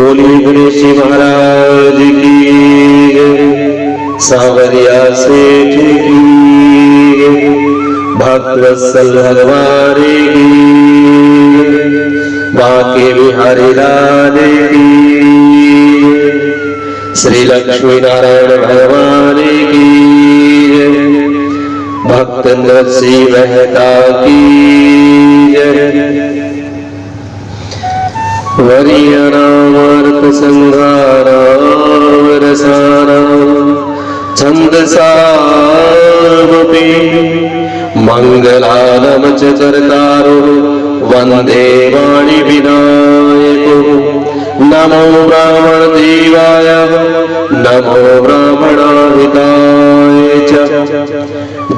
बोलिए गणेश जी महाराज की जय, सावरिया सेठ की जय, भक्तवत्सल भगवान की जय, बांके बिहारी लाल की जय, श्री लक्ष्मी नारायण भगवान की जय, भक्त नरसिंह मेहता की जय। वरियनामर्थ संघानाम रसानाम छन्दसामपि मंगलालम च कर्तारो वंदे वाणी विनायको। नमो ब्राह्मण देवाय नमो ब्राह्मणाहिताय च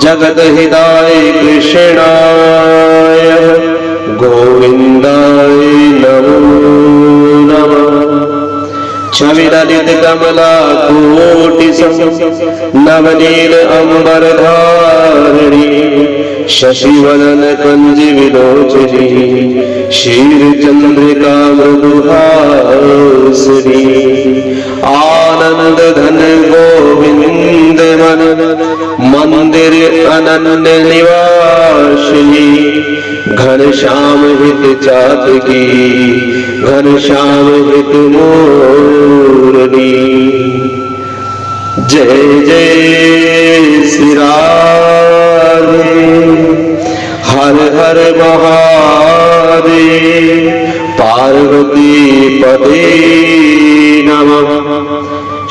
जगत हिताय कृष्णाय गोविंदाय नमो नमः। छविललित कमला कोटि नवनील अंबर धारिणी शशिवदन कंज विलोचनी क्षीर चंद्रिका मृदुहासिनी। आनंद धन गोविंद मन मंदिर अनन्य निवासिनी। घनश्याम हित चातकी घनश्याम हित मोरनी। जय जय श्री राधे हर हर महादेव पार्वती पते नमः।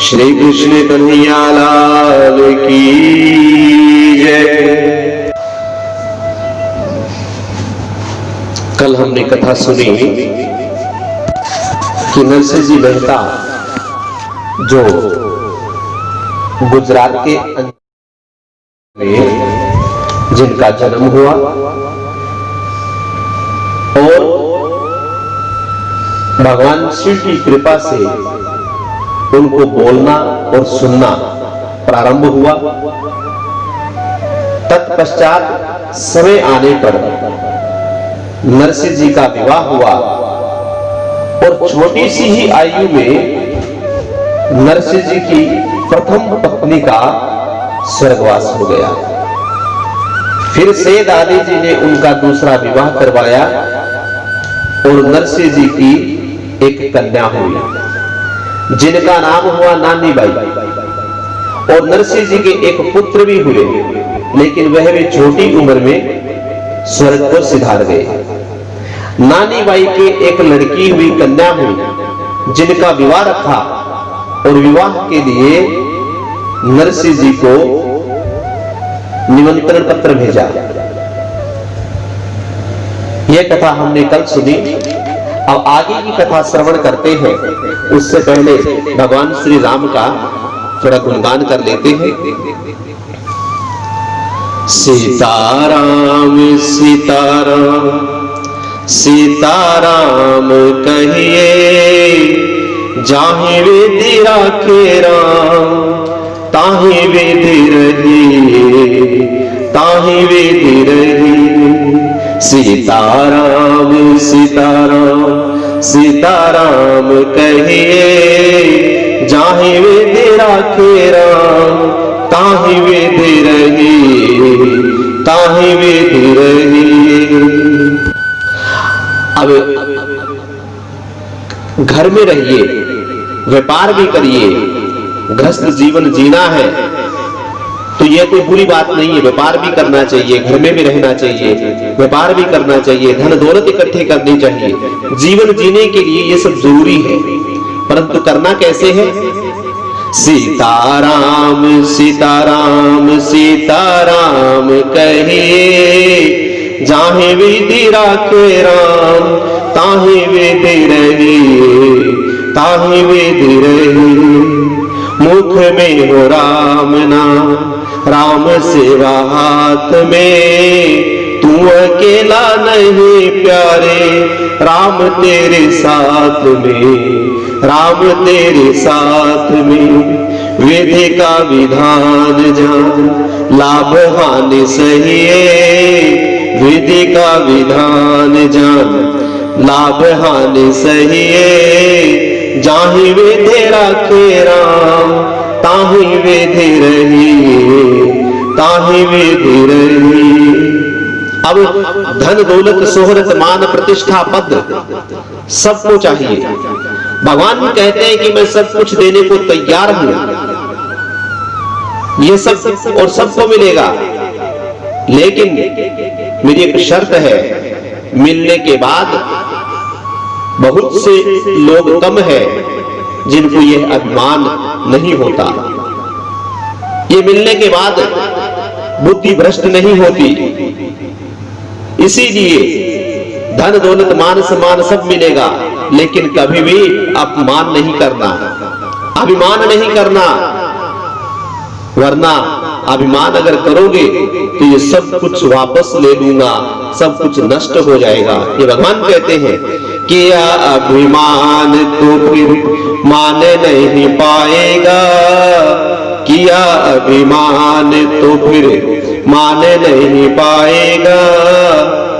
श्री कृष्ण कन्हैया लाल की जय। कल हमने कथा सुनी कि नरसिंह जी मेहता जो गुजरात के में जिनका जन्म हुआ और भगवान शिव की कृपा से उनको बोलना और सुनना प्रारंभ हुआ। तत्पश्चात समय आने पर नरसिंह जी का विवाह हुआ और छोटी सी ही आयु में नरसिंह जी की प्रथम पत्नी का स्वर्गवास हो गया। फिर से दादी जी ने उनका दूसरा विवाह करवाया और नरसिंह जी की एक कन्या हुई जिनका नाम हुआ नानी बाई। और नरसिंह जी के एक पुत्र भी हुए, लेकिन वह भी छोटी उम्र में स्वर्ग को सिधार गए। नानी बाई के एक लड़की हुई, कन्या हुई, जिनका विवाह रखा और विवाह के लिए नरसिंह जी को निमंत्रण पत्र भेजा। यह कथा हमने कल सुनी। अब आगे की कथा श्रवण करते हैं, उससे पहले भगवान श्री राम का थोड़ा गुणगान कर लेते हैं। सीताराम सीताराम सीताराम कहिए, जाहि विधि राखे राम ताहि विधि रहिए ताहि विधि रहिए। सीताराम सीताराम सीताराम कहिए, जाहि विधि राखे राम ताहि विधि रहिए ताहि विधि रहिए। अब घर में रहिए, व्यापार भी करिए, गृहस्थ जीवन जीना है तो यह कोई बुरी बात नहीं है। व्यापार भी करना चाहिए, घर में भी रहना चाहिए, व्यापार भी करना चाहिए, धन दौलत इकट्ठी करनी चाहिए। जीवन जीने के लिए ये सब जरूरी है, परंतु करना कैसे है? सीताराम सीताराम सीताराम कहिए, जाहि विधि राखे राम ताहि विधि रहिए ताहि विधि रहिए। मुख में हो राम नाम राम सेवा हाथ में, तू अकेला नहीं प्यारे राम तेरे साथ में राम तेरे साथ में। विधि का विधान जान लाभ हानि सही है, विधि का विधान जान लाभ हानि सही है। जाहि वेधे राखे राम, ताहि वेधे रही, ताहि वेधे रही। अब धन दौलत शोहरत मान प्रतिष्ठा पद सबको चाहिए। भगवान भी कहते हैं कि मैं सब कुछ देने को तैयार हूं, ये सब और सबको मिलेगा, लेकिन मेरी एक शर्त है, मिलने के बाद बहुत से लोग कम है जिनको यह अभिमान नहीं होता, ये मिलने के बाद बुद्धि भ्रष्ट नहीं होती। इसीलिए धन दौलत मान सम्मान सब मिलेगा, लेकिन कभी भी अपमान नहीं करना, अभिमान नहीं करना, वरना अभिमान अगर करोगे तो ये सब कुछ वापस ले लूंगा, सब कुछ नष्ट हो जाएगा। ये भगवान कहते हैं किया अभिमान तो फिर मान नहीं पाएगा, किया अभिमान तो फिर मान नहीं पाएगा,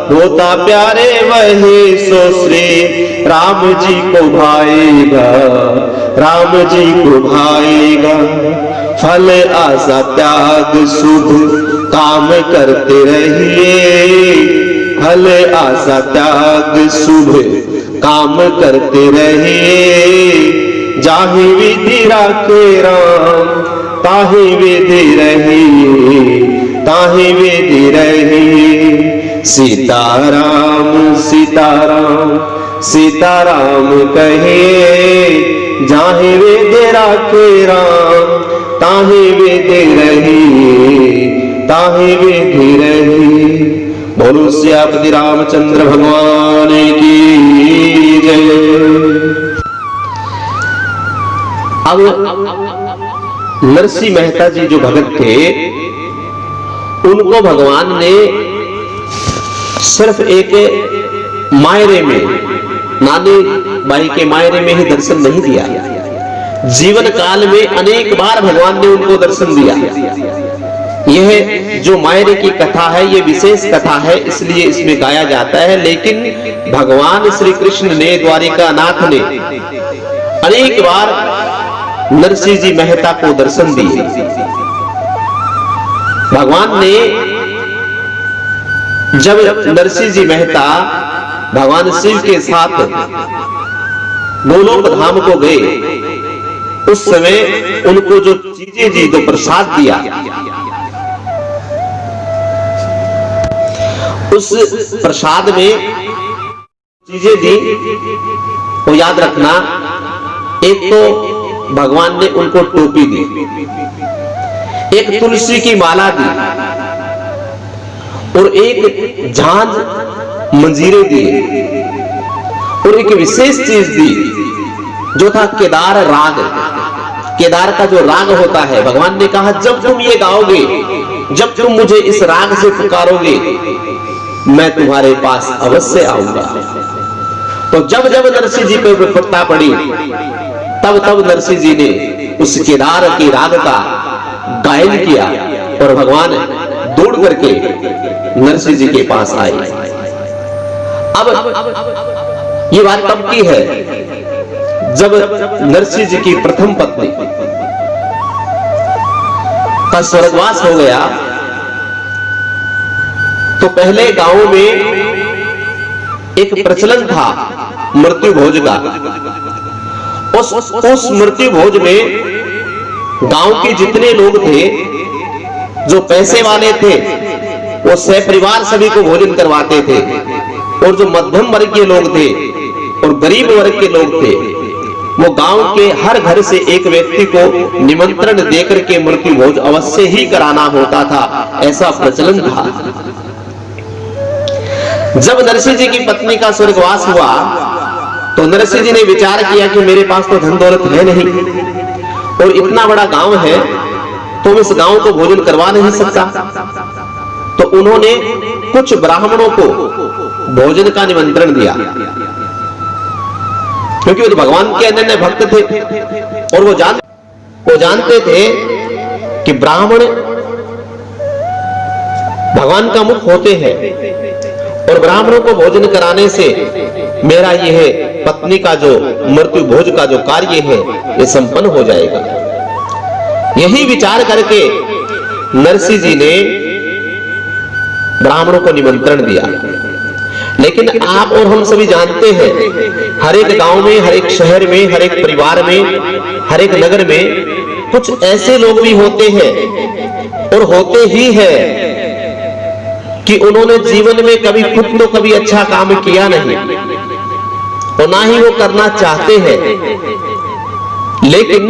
होता प्यारे वही सो श्री राम जी को भाएगा, राम जी को भाएगा। फल आशा त्याग शुभ काम करते रहिए, फल आशा त्याग शुभ काम करते रहिए, जाहि विधि राखे राम, ताहि विधि रही, ताहि विधि रही। सीताराम सीताराम सीताराम कहे, जाहि विधि राखे राम, ताहि विधि रही, ताहि विधि रही। बोलो सियापति रामचंद्र भगवान की जय। अब नरसिंह मेहता जी जो भगत थे, उनको भगवान ने सिर्फ एक मायरे में, नानी बाई के मायरे में ही दर्शन नहीं दिया, जीवन काल में अनेक बार भगवान ने उनको दर्शन दिया। यह जो मायरे की कथा है, यह विशेष कथा है, इसलिए इसमें गाया जाता है। लेकिन भगवान श्री कृष्ण ने, द्वारिका नाथ ने अनेक बार नरसिंह जी मेहता को दर्शन दिए। भगवान ने जब नरसिंह जी मेहता भगवान शिव के साथ गोलोक धाम को गए, उस समय उनको जो चीजें दी, जो प्रसाद दिया, उस प्रसाद में चीजें दी, वो याद रखना। एक तो भगवान ने उनको टोपी दी, एक तुलसी की माला दी, और एक झांझ मंजीरे दिए, और एक विशेष चीज दी जो था केदार राग। केदार का जो राग होता है, भगवान ने कहा जब तुम ये गाओगे, जब तुम मुझे इस राग से पुकारोगे, मैं तुम्हारे पास अवश्य आऊंगा। तो जब जब नरसिंह जी पे विपत्ता पड़ी, तब तब नरसिंह जी ने उस केदार के राग का गायन किया, और भगवान दौड़ करके नरसिंह जी के पास आए। अब ये बात तब की है जब नरसिंह जी की प्रथम पत्नी का स्वर्गवास हो गया। तो पहले गांव में एक प्रचलन था मृत्यु भोज का। उस मृत्यु भोज में गांव के जितने लोग थे, जो पैसे वाले थे, वो सपरिवार सभी को भोजन करवाते थे, और जो मध्यम वर्ग के लोग थे और गरीब वर्ग के लोग थे, वो गांव के हर घर से एक व्यक्ति को निमंत्रण देकर के मृत्यु भोज अवश्य ही कराना होता था। ऐसा प्रचलन था। जब नरसिंह जी की पत्नी का स्वर्गवास हुआ, तो नरसिंह जी ने विचार किया कि मेरे पास तो धन दौलत है नहीं, और इतना बड़ा गांव है, तो इस गांव को भोजन करवा नहीं सकता। तो उन्होंने कुछ ब्राह्मणों को भोजन का निमंत्रण दिया, क्योंकि वो भगवान के अनन्य भक्त थे, और वो जानते थे कि ब्राह्मण भगवान का मुख होते हैं, और ब्राह्मणों को भोजन कराने से मेरा यह पत्नी का जो मृत्यु भोज का जो कार्य है ये संपन्न हो जाएगा। यही विचार करके नरसिंह जी ने ब्राह्मणों को निमंत्रण दिया। लेकिन आप और हम सभी जानते हैं, हर एक गांव में, हर एक शहर में, हर एक परिवार में, हर एक नगर में कुछ ऐसे लोग भी होते हैं और होते ही हैं कि उन्होंने जीवन में कभी खुद तो कभी अच्छा काम किया नहीं और ना ही वो करना चाहते हैं, लेकिन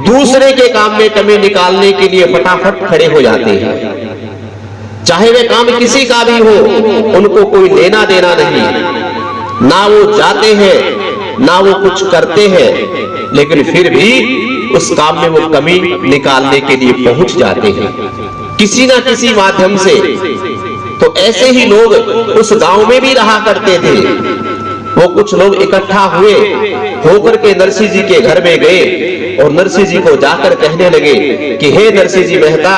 दूसरे के काम में कमी निकालने के लिए फटाफट खड़े हो जाते हैं। चाहे वे काम किसी का भी हो, उनको कोई लेना देना नहीं, ना वो जाते हैं ना वो कुछ करते हैं, लेकिन फिर भी उस काम में वो कमी निकालने के लिए पहुंच जाते हैं किसी ना किसी माध्यम से। तो ऐसे ही लोग उस गांव में भी रहा करते थे। वो कुछ लोग इकट्ठा हुए होकर के नरसिंह जी के घर में गए और नरसिंह जी को जाकर कहने लगे कि हे नरसिंह जी मेहता,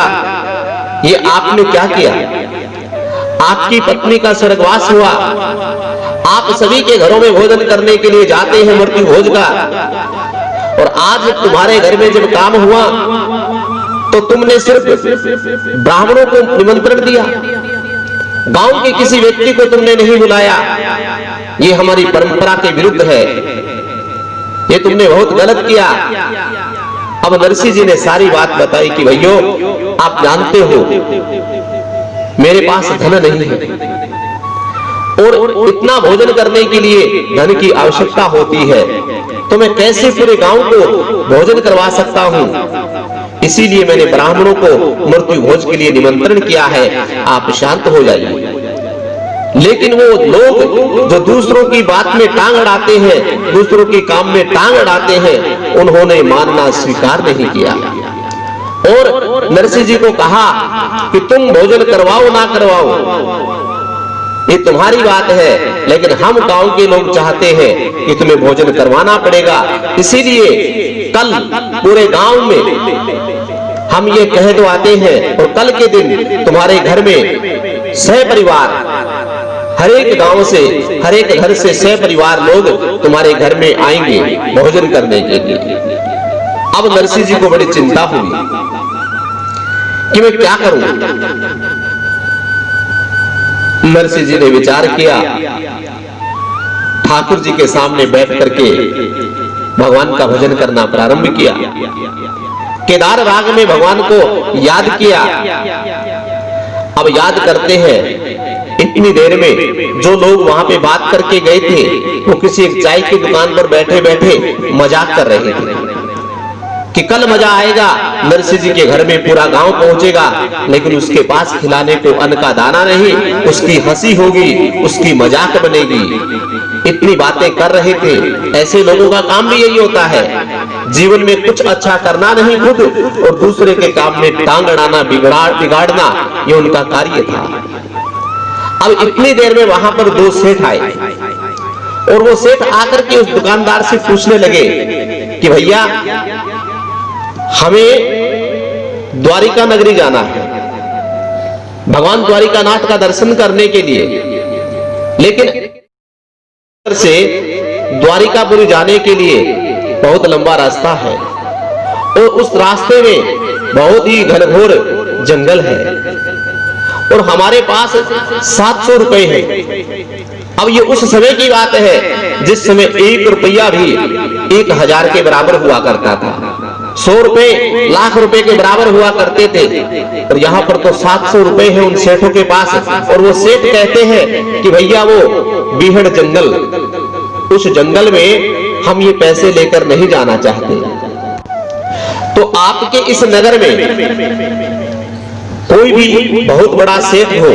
ये आपने क्या किया? आपकी पत्नी का स्वर्गवास हुआ, आप सभी के घरों में भोजन करने के लिए जाते हैं मृत्यु भोज का, और आज तुम्हारे घर में जब काम हुआ तो तुमने सिर्फ ब्राह्मणों को निमंत्रण दिया, गांव के किसी व्यक्ति को तुमने नहीं बुलाया। ये हमारी परंपरा के विरुद्ध है, ये तुमने बहुत गलत किया। अब नरसिंह जी ने सारी बात बताई कि भैयो आप जानते हो मेरे पास धन नहीं है और इतना भोजन करने के लिए धन की आवश्यकता होती है, तो मैं कैसे पूरे गांव को भोजन करवा सकता हूं? इसीलिए मैंने ब्राह्मणों को मृत्यु भोज के लिए निमंत्रण किया है, आप शांत हो जाइए। लेकिन वो लोग जो दूसरों की बात में टांग अड़ाते हैं, दूसरों के काम में टांग अड़ाते हैं, उन्होंने मानना स्वीकार नहीं किया और नरसिंह जी को कहा कि तुम भोजन करवाओ ना करवाओ ये तुम्हारी बात है, लेकिन हम गांव के लोग चाहते हैं कि तुम्हें भोजन करवाना पड़ेगा। इसीलिए कल पूरे गांव में हम ये कह दवाते हैं और कल के दिन तुम्हारे घर में सहपरिवार, हर एक गांव से, हर एक घर से सहपरिवार लोग तुम्हारे घर में आएंगे भोजन करने के लिए। अब नरसिंह जी को बड़ी चिंता हुई कि मैं क्या करूं। नरसिंह जी ने विचार किया, ठाकुर जी के सामने बैठ करके भगवान का भजन करना प्रारंभ किया। केदार राग में भगवान को याद किया। अब याद करते हैं, इतनी देर में जो लोग वहां पे बात करके गए थे वो किसी एक चाय की दुकान पर बैठे बैठे मजाक कर रहे थे कि कल मजा आएगा, नरसिंह जी के घर में पूरा गांव पहुंचेगा, लेकिन उसके पास खिलाने को अन्न का दाना नहीं, उसकी हंसी होगी, उसकी मजाक बनेगी। इतनी बातें कर रहे थे। ऐसे लोगों का काम भी यही होता है, जीवन में कुछ अच्छा करना नहीं खुद और दूसरे के काम में टांग अड़ाना, बिगाड़ना, ये उनका कार्य था। अब इतनी देर में वहां पर दो सेठ आए और वो सेठ आकर के उस दुकानदार से पूछने लगे कि भैया हमें द्वारिका नगरी जाना है, भगवान द्वारिकानाथ का दर्शन करने के लिए, लेकिन से द्वारिकापुरी जाने के लिए बहुत लंबा रास्ता है और उस रास्ते में बहुत ही घनघोर जंगल है और हमारे पास 700 रुपए है। अब ये उस समय की बात है जिस समय 1 रुपया भी 1000 के बराबर हुआ करता था। 100 रुपए लाख रुपए के बराबर हुआ करते थे और यहाँ पर तो 700 रुपए है उन सेठों के पास। और वो सेठ कहते हैं कि भैया वो बीहड़ जंगल, उस जंगल में हम ये पैसे लेकर नहीं जाना चाहते, तो आपके इस नगर में कोई भी बहुत बड़ा सेठ हो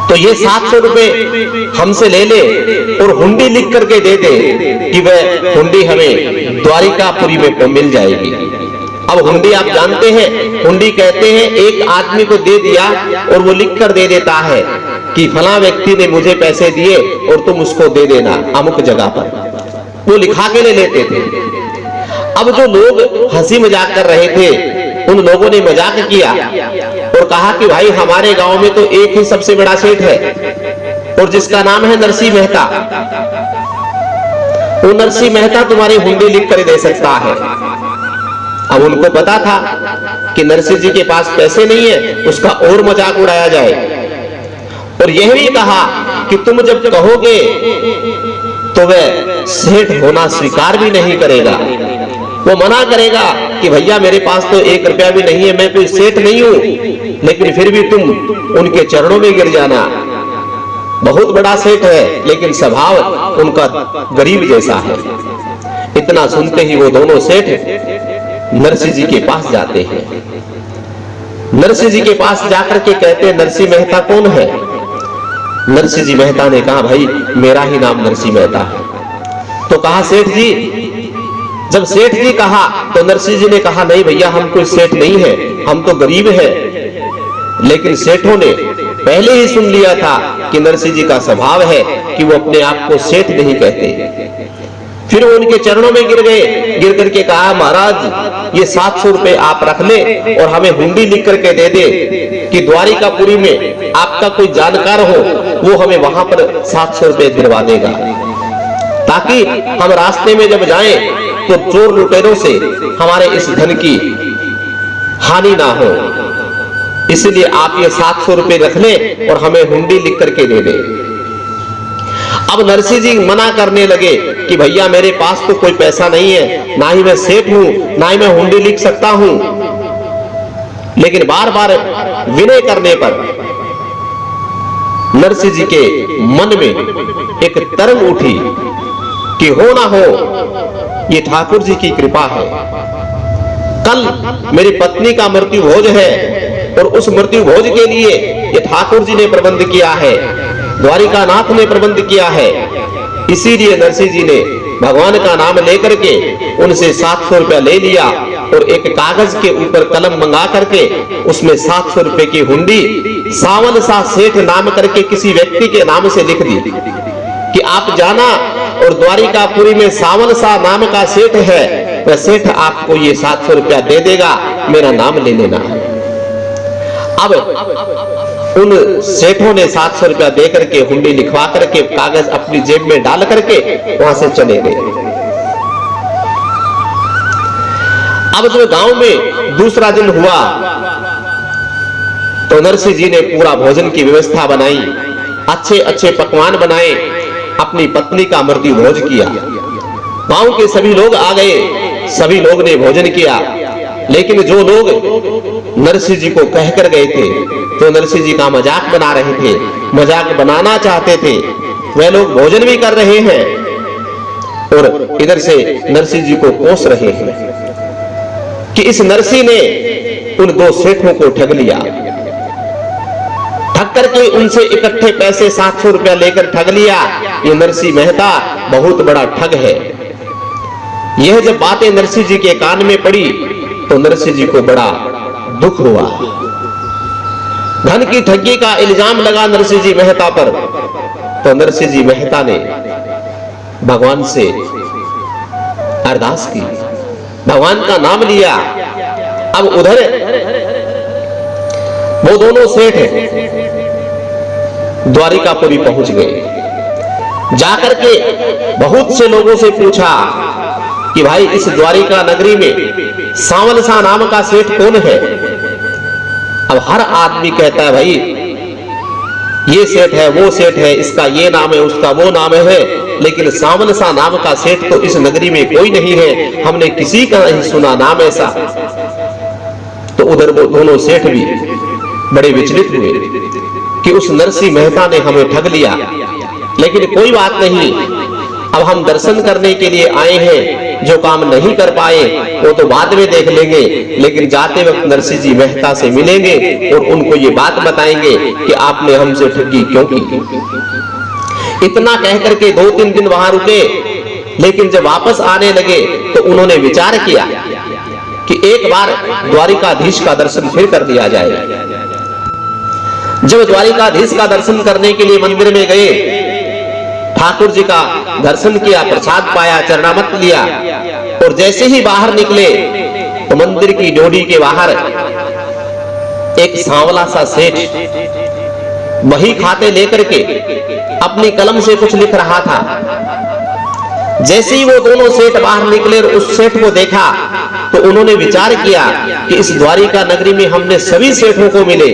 तो ये 700 रुपए हमसे ले ले और हुंडी लिख करके दे दे कि वह हुंडी हमें द्वारिकापुरी में मिल जाएगी। अब हुंडी आप जानते हैं, हुंडी कहते हैं एक आदमी को दे दिया और वो लिख कर दे देता है कि फला व्यक्ति ने मुझे पैसे दिए और तुम उसको दे देना अमुक जगह पर, वो लिखा के ले लेते थे। अब जो लोग हंसी मजाक कर रहे थे उन लोगों ने मजाक किया और कहा कि भाई हमारे गांव में तो एक ही सबसे बड़ा सेठ है और जिसका नाम है नरसिंह मेहता। वो नरसिंह मेहता तुम्हारी हुंडी लिख कर दे सकता है। अब उनको पता था कि नरसिंह जी के पास पैसे नहीं है, उसका और मजाक उड़ाया जाए। और यह भी कहा कि तुम जब कहोगे तो वह सेठ होना स्वीकार भी नहीं करेगा, वो मना करेगा कि भैया मेरे पास तो 1 रुपया भी नहीं है, मैं कोई सेठ नहीं हूं, लेकिन फिर भी तुम उनके चरणों में गिर जाना। बहुत बड़ा सेठ है लेकिन स्वभाव उनका गरीब जैसा है। इतना सुनते ही वो दोनों सेठ नरसिंह जी के पास जाते हैं। नरसिंह जी के पास जाकर के कहते हैं नरसिंह मेहता कौन है? नरसिंह जी मेहता ने कहा भाई मेरा ही नाम नरसिंह मेहता है। तो कहा सेठ जी। जब सेठ जी कहा तो नरसिंह जी ने कहा नहीं भैया हम कोई सेठ नहीं है, हम तो गरीब हैं। लेकिन सेठों ने पहले ही सुन लिया था कि नरसिंह जी का स्वभाव है कि वो अपने आप को सेठ नहीं कहते। फिर वो उनके चरणों में गिर गए, गिर करके कहा महाराज ये 700 रुपए आप रख ले और हमें हुंडी लिख करके दे दे कि द्वारिकापुरी में आपका कोई जानकार हो वो हमें वहां पर 700 रुपए दिलवा देगा, ताकि हम रास्ते में जब जाएं तो चोर लुटेरों से हमारे इस धन की हानि ना हो। इसलिए आप ये 700 रुपए रख ले और हमें हुंडी लिख करके दे दे। अब नरसिंह जी मना करने लगे कि भैया मेरे पास तो कोई पैसा नहीं है, ना ही मैं सेठ हूं, ना ही मैं हुंडी लिख सकता हूं। लेकिन बार बार विनय करने पर नरसिंह जी के मन में एक तरंग उठी कि हो ना हो ये ठाकुर जी की कृपा है। कल मेरी पत्नी का मृत्यु भोज है और उस मृत्यु भोज के लिए ये ठाकुर जी ने प्रबंध किया है, द्वारिकानाथ ने प्रबंध किया है। इसीलिए नरसिंह जी ने भगवान का नाम लेकर के उनसे 700 रुपया ले लिया और एक कागज के ऊपर कलम मंगा करके उसमें 700 रुपए की हुंडी सावन सा सेठ नाम करके किसी व्यक्ति के नाम से लिख दी कि आप जाना और द्वारिकापुरी में सावन सा नाम का सेठ है, वह सेठ आपको ये 700 रुपया दे देगा, मेरा नाम ले लेना। अब उन सेठों ने 700 रुपया दे करके हुंडी लिखवा करके कागज अपनी जेब में डाल करके वहां से चले गए। अब जब गांव में दूसरा दिन हुआ तो नरसिंह जी ने पूरा भोजन की व्यवस्था बनाई, अच्छे अच्छे पकवान बनाए, अपनी पत्नी का मृत्यु भोज किया। गांव के सभी लोग आ गए, सभी लोग ने भोजन किया। लेकिन जो लोग नरसिंह जी को कहकर गए थे, तो नरसिंह जी का मजाक बना रहे थे, मजाक बनाना चाहते थे, वे लोग भोजन भी कर रहे हैं और इधर से नरसिंह जी को कोस रहे हैं कि इस नरसिंह ने उन 2 सेठों को ठग लिया, ठग करके उनसे इकट्ठे पैसे 700 रुपया लेकर ठग लिया। ये नरसिंह मेहता बहुत बड़ा ठग है। यह जब बातें नरसिंह जी के कान में पड़ी तो नरसिंह जी को बड़ा दुख हुआ। धन की ठगी का इल्जाम लगा नरसिंह जी मेहता पर। तो नरसिंह जी मेहता ने भगवान से अरदास की, भगवान का नाम लिया। अब उधर वो दोनों सेठ द्वारिकापुरी पहुंच गए। जाकर के बहुत से लोगों से पूछा कि भाई इस द्वारिका नगरी में सावन सा नाम का सेठ कौन है? अब हर आदमी कहता है भाई ये सेठ है, वो सेठ है, इसका ये नाम है, उसका वो नाम है, लेकिन सावन सा नाम का सेठ तो इस नगरी में कोई नहीं है, हमने किसी का नहीं सुना नाम ऐसा। तो उधर वो दोनों सेठ भी बड़े विचलित हुए कि उस नरसिंह मेहता ने हमें ठग लिया। लेकिन कोई बात नहीं, अब हम दर्शन करने के लिए आए हैं, जो काम नहीं कर पाए वो तो बाद में देख लेंगे, लेकिन जाते वक्त नरसिंह जी मेहता से मिलेंगे और उनको ये बात बताएंगे कि आपने हमसे ठगी क्यों की। इतना कह करके 2-3 दिन वहां रुके। लेकिन जब वापस आने लगे तो उन्होंने विचार किया कि एक बार द्वारिकाधीश का दर्शन फिर कर लिया जाए। जब द्वारिकाधीश का दर्शन करने के लिए मंदिर में गए, ठाकुर जी का दर्शन किया, प्रसाद पाया, चरणामृत लिया और जैसे ही बाहर निकले तो मंदिर की डोडी के बाहर एक सांवला सा सेठ वही खाते लेकर के अपनी कलम से कुछ लिख रहा था। जैसे ही वो दोनों सेठ बाहर निकले और उस सेठ को देखा तो उन्होंने विचार किया कि इस द्वारिका नगरी में हमने सभी सेठों को मिले,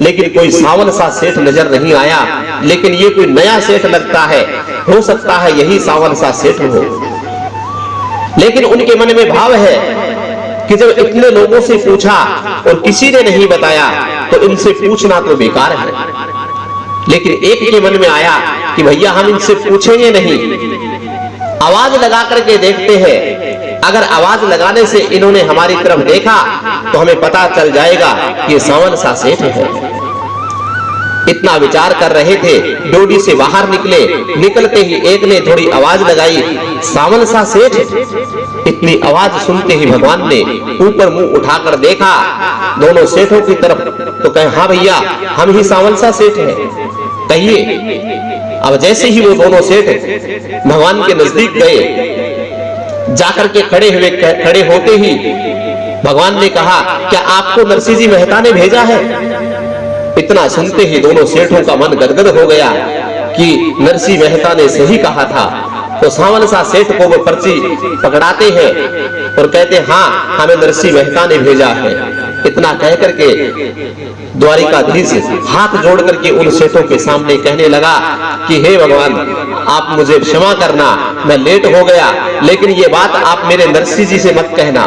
लेकिन कोई सांवल सा सेठ नजर नहीं आया। लेकिन ये कोई नया सेठ लगता है, हो सकता है यही सांवल सा सेठ हो। लेकिन उनके मन में भाव है कि जब इतने लोगों से पूछा और किसी ने नहीं बताया तो इनसे पूछना तो बेकार है। लेकिन एक के मन में आया कि भैया हम इनसे पूछेंगे नहीं, आवाज लगा करके देखते हैं। अगर आवाज लगाने से इन्होंने हमारी तरफ देखा तो हमें पता चल जाएगा कि ये सांवल सा सेठ है। इतना विचार कर रहे थे, डोडी से बाहर निकले। निकलते ही एक ने थोड़ी आवाज लगाई, सांवल सा सेठ। इतनी आवाज सुनते ही भगवान ने ऊपर मुंह उठाकर देखा दोनों सेठों की तरफ, तो कहे हाँ भैया हम ही सांवल सा सेठ हैं, कहिए। अब जैसे ही वो दोनों सेठ भगवान के नजदीक गए, जाकर के खड़े होते ही भगवान ने कहा क्या आपको नरसिंह जी मेहता ने भेजा है? इतना सुनते ही दोनों सेठों का मन गदगद हो गया कि नरसिंह मेहता ने सही कहा था। तो सांवल सा सेठ को वो पर्ची पकड़ाते हैं और कहते हाँ हमें नरसिंह मेहता ने भेजा है। इतना कह करके द्वारिकाधीश हाथ जोड़ करके उन सेठों के सामने कहने लगा कि हे भगवान आप मुझे क्षमा करना, मैं लेट हो गया, लेकिन ये बात आप मेरे नरसिंह जी से मत कहना।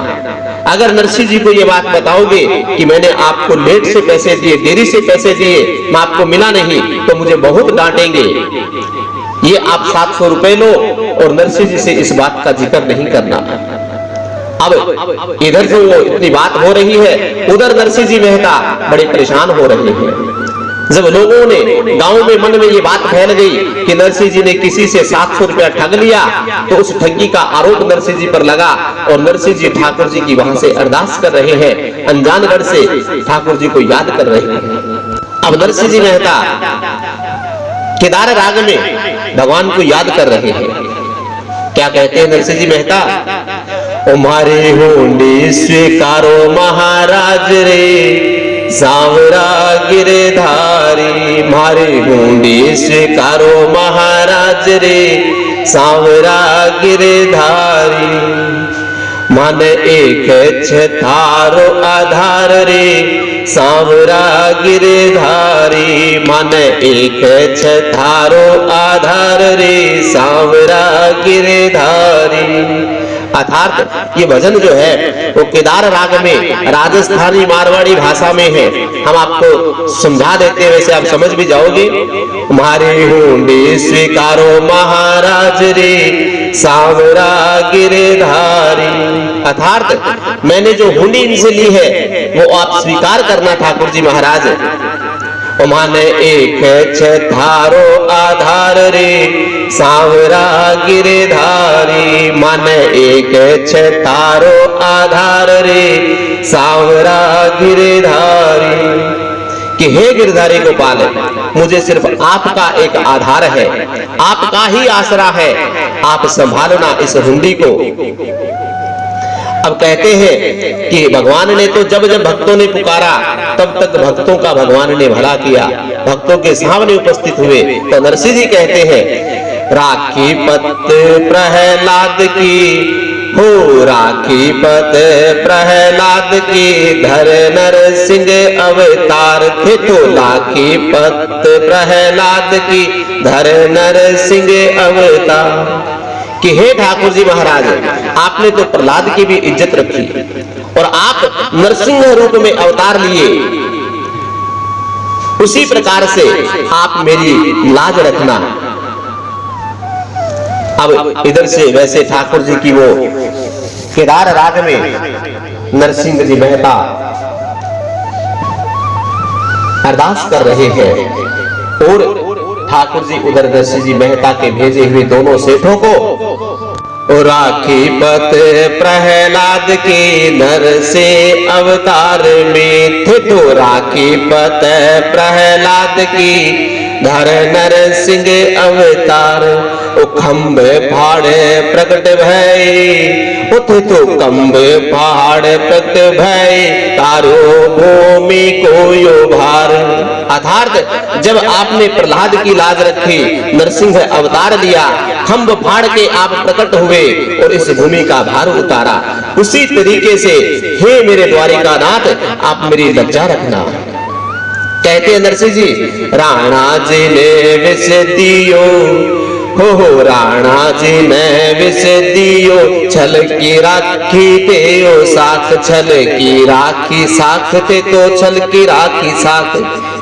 अगर नरसिंह जी को ये बात बताओगे कि मैंने आपको लेट से पैसे दिए, देरी से पैसे दिए, मैं आपको मिला नहीं, तो मुझे बहुत डांटेंगे। ये आप 700 रुपए लो और नरसिंह जी से इस बात का जिक्र नहीं करना। अब इधर से वो इतनी बात हो रही है, उधर नरसिंह जी मेहता बड़े परेशान हो रहे हैं। जब लोगों ने गांव में मन में ये बात फैल गई कि नरसिंह जी ने किसी से 700 रुपया ठग लिया, तो उस ठगी का आरोप नरसिंह जी पर लगा और नरसिंह जी ठाकुर जी की वहां से अरदास कर रहे हैं, अनजानगढ़ से ठाकुर जी को याद कर रहे हैं। अब नरसिंह जी मेहता केदार राग में भगवान को याद कर रहे हैं। क्या कहते हैं नरसिंह जी मेहता? ओ मारे होंडे स्वीकारो महाराज रे, सांवरा गिरधारी। मारे होंडे स्वीकारो महाराज रे, सांवरा गिरधारी। मन एक थारो आधार रे, सांवरा गिरधारी। मन एक थारो आधार रे, सांवरा गिरधारी। अर्थात ये भजन जो है वो केदार राग में राजस्थानी मारवाड़ी भाषा में है। हम आपको समझा देते हैं, वैसे आप समझ भी जाओगे। मारे होंडे स्वीकारो महाराज रे, सांवरा गिरधारी। अर्थात मैंने जो हुंडी इनसे ली है वो आप स्वीकार करना ठाकुर जी महाराज। मन एक थारो आधार रे, सांवरा गिरधारी। मन एक थारो आधार रे, सांवरा गिरधारी। कि हे गिरधारी गोपाल, मुझे सिर्फ आपका एक आधार है, आपका ही आसरा है, आप संभालना इस हुंडी को। अब कहते हैं कि भगवान ने तो जब जब भक्तों ने पुकारा तब तक भक्तों का भगवान ने भला किया, भक्तों के सामने उपस्थित हुए। तो नरसिंह जी कहते हैं राखी पत प्रहलाद की हो, राखी पत प्रहलाद की। धर नरसिंह अवतार थे तो राखी पत प्रहलाद की। धर नरसिंह अवतार। कि हे ठाकुर जी महाराज, आपने तो प्रहलाद की भी इज्जत रखी और आप नरसिंह रूप में अवतार लिए, उसी प्रकार से आप मेरी लाज रखना। अब इधर से वैसे ठाकुर जी की वो केदार राग में नरसिंह जी मेहता अरदास कर रहे हैं और ठाकुर जी उधर नरसिंह जी मेहता के भेजे हुए दोनों सेठों को राखी पत प्रहलाद के नर से अवतार में थे तो राखी पत प्रहलाद की। धर नरसिंह अवतार। ओ खंबे फाड़े प्रकट भय, उथे तो खंबे फाड़े प्रकट भय, तारो भूमि को यो भार। अर्थात जब आपने प्रहलाद की लाज रखी, नरसिंह अवतार लिया, खंब फाड़ के आप प्रकट हुए और इस भूमि का भार उतारा। उसी तरीके से हे मेरे द्वारिकानाथ, आप मेरी लज्जा रखना। कहते हैं नरसिंह जी, राणा जी ने विष दियो, हो राणा जी ने विष दियो, छल की राखी ते ओ साख, छल की राखी साख ते तो छल की राखी साख।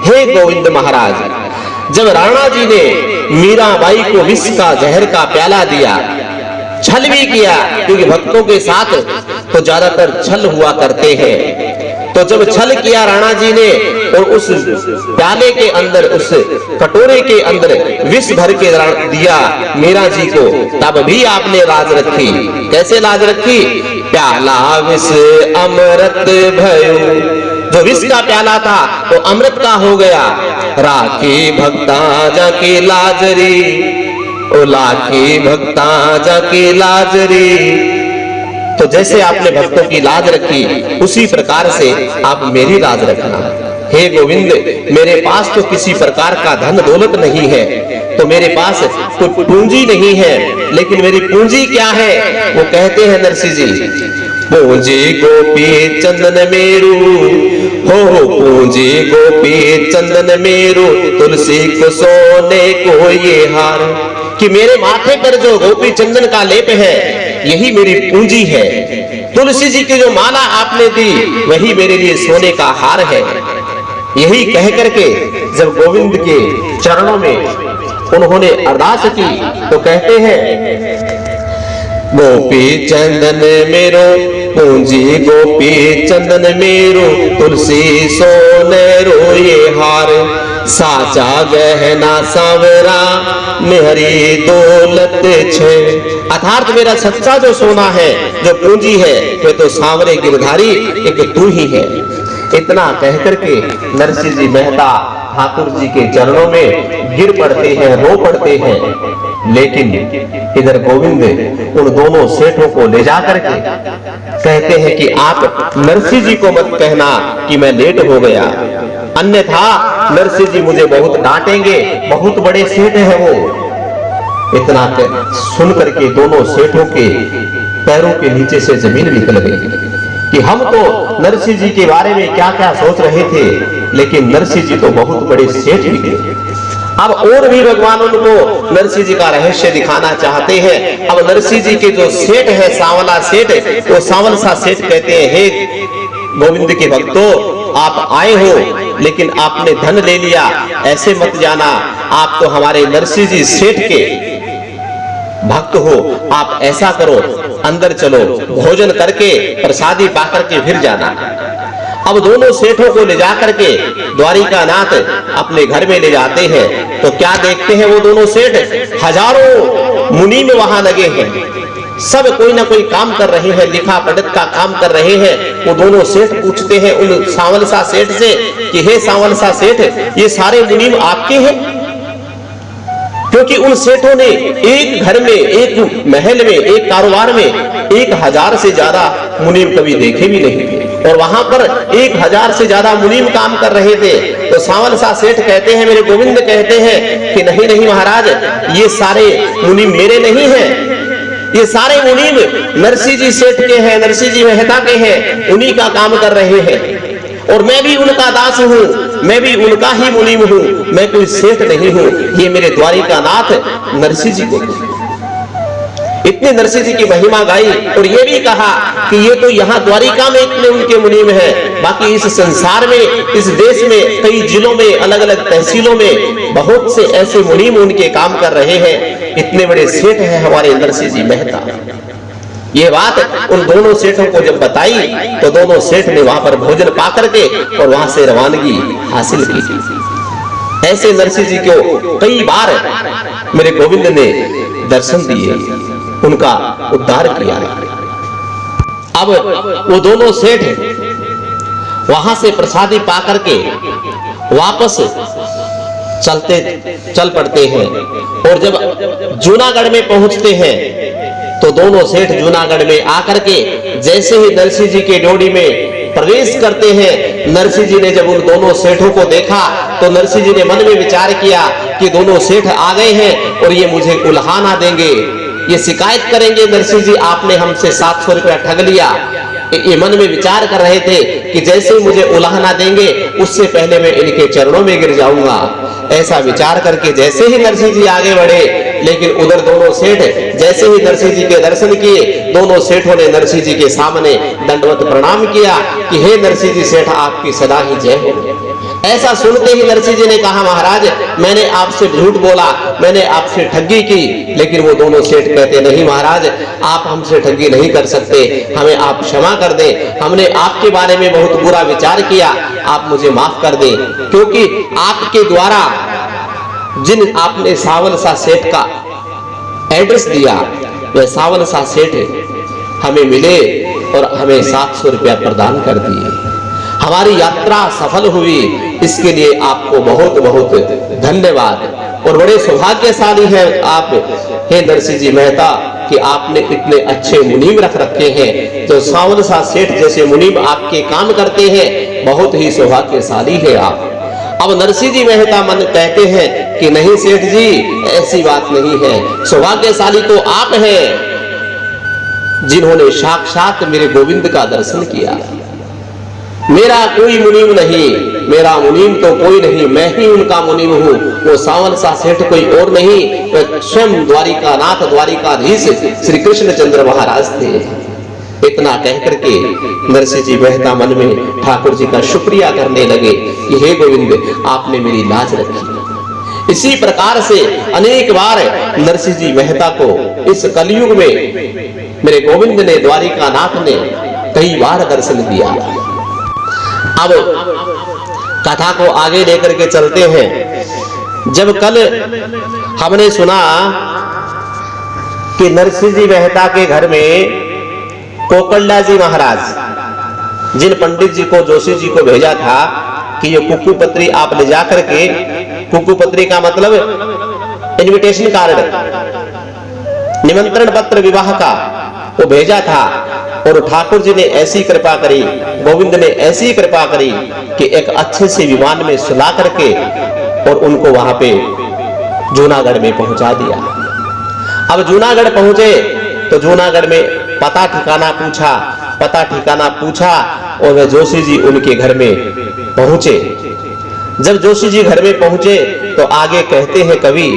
हे गोविंद महाराज, जब राणा जी ने मीराबाई को विष का जहर का प्याला दिया, छल भी किया, क्योंकि भक्तों के साथ तो ज्यादातर छल हुआ करते हैं। तो जब छल किया राणा जी ने और उस प्याले के अंदर, उस कटोरे के अंदर विष भर के दिया मीरा जी को, तब भी आपने लाज रखी। कैसे लाज रखी? प्याला विष अमृत भयो, जो विष का प्याला था वो अमृत का हो गया। राखी भक्ता जाके लाजरी, ओ लाखी भक्ता जाके लाजरी। तो जैसे आपने भक्तों की लाज रखी, उसी प्रकार से आप मेरी लाज रखना। हे गोविंद, मेरे पास तो किसी प्रकार का धन दौलत नहीं है, तो मेरे पास कोई पूंजी नहीं है, लेकिन मेरी पूंजी क्या है? वो कहते हैं नरसिंह जी, पूंजी गोपी चंदन मेरू, हो पूंजी गोपी चंदन मेरू, तुलसी को सोने को ये हार। कि मेरे माथे पर जो गोपी चंदन का लेप है, यही मेरी पूंजी है। तुलसी जी की जो माला आपने दी, वही मेरे लिए सोने का हार है। यही कह करके जब गोविंद के चरणों में उन्होंने अरदास की, तो कहते हैं, गोपी चंदन मेरो पूंजी गोपी चंदन मेरो, तुलसी सोने रो ये हार। साचा गहना सांवरा मेहरी दौलत छे। अर्थात मेरा सच्चा जो सोना है, जो पूंजी है, वे तो सांवरे गिरधारी एक तू ही है। इतना कह करके नरसिंह जी मेहता ठाकुर जी के चरणों में गिर पड़ते हैं, रो पड़ते हैं। लेकिन इधर गोविंद उन दोनों सेठों को ले जा करके कहते हैं कि आप नरसिंह जी को मत कहना कि मैं लेट हो गया, अन्यथा नरसिंह जी मुझे बहुत डांटेंगे, बहुत बड़े सेठ हैं वो। इतना सुन करके दोनों सेठों के पैरों के नीचे से जमीन निकल गई कि हम तो नरसिंह जी के बारे में क्या क्या सोच रहे थे, लेकिन नरसिंह जी तो बहुत बड़े सेठ निकले। अब और भी भगवान उनको नरसिंह जी का रहस्य दिखाना चाहते हैं। अब नरसिंह जी के जो सेठ है, सांवला सेठ, वो सांवल सा सेठ कहते हैं, हे गोविंद के भक्तों, आप आए हो, लेकिन आपने धन ले लिया, ऐसे मत जाना। आप तो हमारे नरसिंह जी सेठ के भक्त हो, आप ऐसा करो, अंदर चलो, भोजन करके प्रसादी पाकर के फिर जाना। अब दोनों सेठों को ले जाकर के द्वारिकानाथ अपने घर में ले जाते हैं, तो क्या देखते हैं वो दोनों सेठ? हजारों मुनि में वहां लगे हैं, सब कोई ना कोई काम कर रहे हैं, लिखा पढ़त का काम कर रहे हैं। वो दोनों सेठ पूछते हैं उन सांवल सा सेठ से कि हे सांवल सा सेठ, ये सारे मुनीम आपके हैं? क्योंकि उन सेठों ने एक घर में, एक महल में, एक कारोबार में 1000 से ज्यादा मुनीम कभी देखे भी नहीं थे, और वहां पर 1000 से ज्यादा मुनीम काम कर रहे थे। तो सांवल सा सेठ कहते हैं, मेरे गोविंद कहते हैं कि नहीं नहीं महाराज, ये सारे मुनीम मेरे नहीं हैं, ये सारे मुनीम नरसिंह जी सेठ के हैं, नरसिंह जी मेहता के हैं, उन्हीं का काम कर रहे हैं, और मैं भी उनका दास हूँ, मैं भी उनका ही मुनीम हूँ, मैं कोई सेठ नहीं हूँ। ये मेरे द्वारिकानाथ नरसिंह जी को इतने नरसिंह जी की महिमा गाई, और ये भी कहा कि ये तो यहाँ द्वारिका में इतने उनके मुनीम हैं, बाकी इस संसार में, इस देश में, कई जिलों में, अलग अलग तहसीलों में बहुत से ऐसे मुनीम उनके काम कर रहे हैं। इतने बड़े सेठ हैं हमारे नरसिंह जी मेहता। ये बात उन दोनों सेठों को जब बताई, तो दोनों सेठ ने वहां पर भोजन पा करके और वहां से रवानगी हासिल की। ऐसे नरसिंह जी को कई बार मेरे गोविंद ने दर्शन दिए, उनका उद्धार किया। अब वो दोनों सेठ वहां से प्रसादी पा करके वापस चल पड़ते हैं। और जब जूनागढ़ में पहुंचते हैं तो दोनों सेठ जूनागढ़ में आकर के जैसे ही नरसिंह जी के ड्योढ़ी में प्रवेश करते हैं, नरसिंह जी ने जब उन दोनों सेठों को देखा तो नरसिंह जी ने मन में विचार किया कि दोनों सेठ आ गए हैं और ये मुझे उल्हाना देंगे, ये शिकायत करेंगे, नरसिंह जी आपने हमसे 700 रुपया ठग लिया। ये मन में विचार कर रहे थे कि जैसे ही मुझे उल्हाना देंगे उससे पहले मैं इनके चरणों में गिर जाऊंगा। ऐसा विचार करके जैसे ही नरसिंह जी आगे बढ़े, लेकिन उधर दोनों सेठ जैसे ही नरसिंह जी के दर्शन किए, दोनों सेठों ने नरसिंह जी के सामने दंडवत प्रणाम किया कि हे नरसिंह जी सेठ, आपकी सदा ही जय हो। ऐसा सुनते ही नरसिंह जी ने कहा, महाराज मैंने आपसे झूठ बोला, मैंने आपसे ठगी की। लेकिन वो दोनों सेठ कहते, नहीं महाराज, आप हमसे ठगी नहीं कर सकते, हमें आप क्षमा कर दें, हमने आपके बारे में बहुत बुरा विचार किया, आप मुझे माफ कर दें। क्योंकि आपके द्वारा जिन आपने सावन शाह सेठ का एड्रेस दिया, वह सावन शाह सेठ हमें मिले और हमें 700 रुपया प्रदान कर दिए। हमारी यात्रा सफल हुई, इसके लिए आपको बहुत बहुत धन्यवाद। और बड़े सौभाग्यशाली हैं आप, हे नरसिंह जी मेहता, कि आपने इतने अच्छे मुनीम रख रखे हैं। जो सावन शाह सेठ जैसे मुनीम आपके काम करते हैं, बहुत ही सौभाग्यशाली है आप। अब नरसिंह जी मेहता मन कहते हैं कि नहीं सेठ जी, ऐसी बात नहीं है, सौभाग्यशाली तो आप हैं जिन्होंने साक्षात मेरे गोविंद का दर्शन किया। मेरा कोई मुनीम नहीं, मेरा मुनीम तो कोई नहीं, मैं ही उनका मुनीम हूँ। वो सावन शाह सेठ कोई और नहीं, वह स्वयं द्वारिकानाथ द्वारिकाधीश श्री कृष्ण चंद्र महाराज थे। इतना कहकर के नरसिंह जी मेहता मन में ठाकुर जी का शुक्रिया करने लगे कि हे गोविंद, आपने मेरी लाज रखी। इसी प्रकार से अनेक बार नरसिंह जी मेहता को इस कलयुग में मेरे गोविंद ने, द्वारिकानाथ ने कई बार दर्शन दिया। अब कथा को आगे लेकर के चलते हैं। जब कल हमने सुना कि नरसिंह जी मेहता के घर में कोकलडा जी महाराज, जिन पंडित जी को, जोशी जी को भेजा था कि ये कुक्कू पत्री आप ले जा करके, कुक्कू पत्री का मतलब इनविटेशन कार्ड, निमंत्रण पत्र विवाह का, वो भेजा था। और ठाकुर जी ने ऐसी कृपा करी, गोविंद ने ऐसी कृपा करी कि एक अच्छे से विमान में सुला करके और उनको वहां पे जूनागढ़ में पहुंचा दिया। अब जूनागढ़ पहुंचे तो जूनागढ़ में पता ठिकाना पूछा और वे जोशी जी उनके घर में पहुंचे। जब जोशी जी घर में पहुंचे तो आगे कहते हैं कवि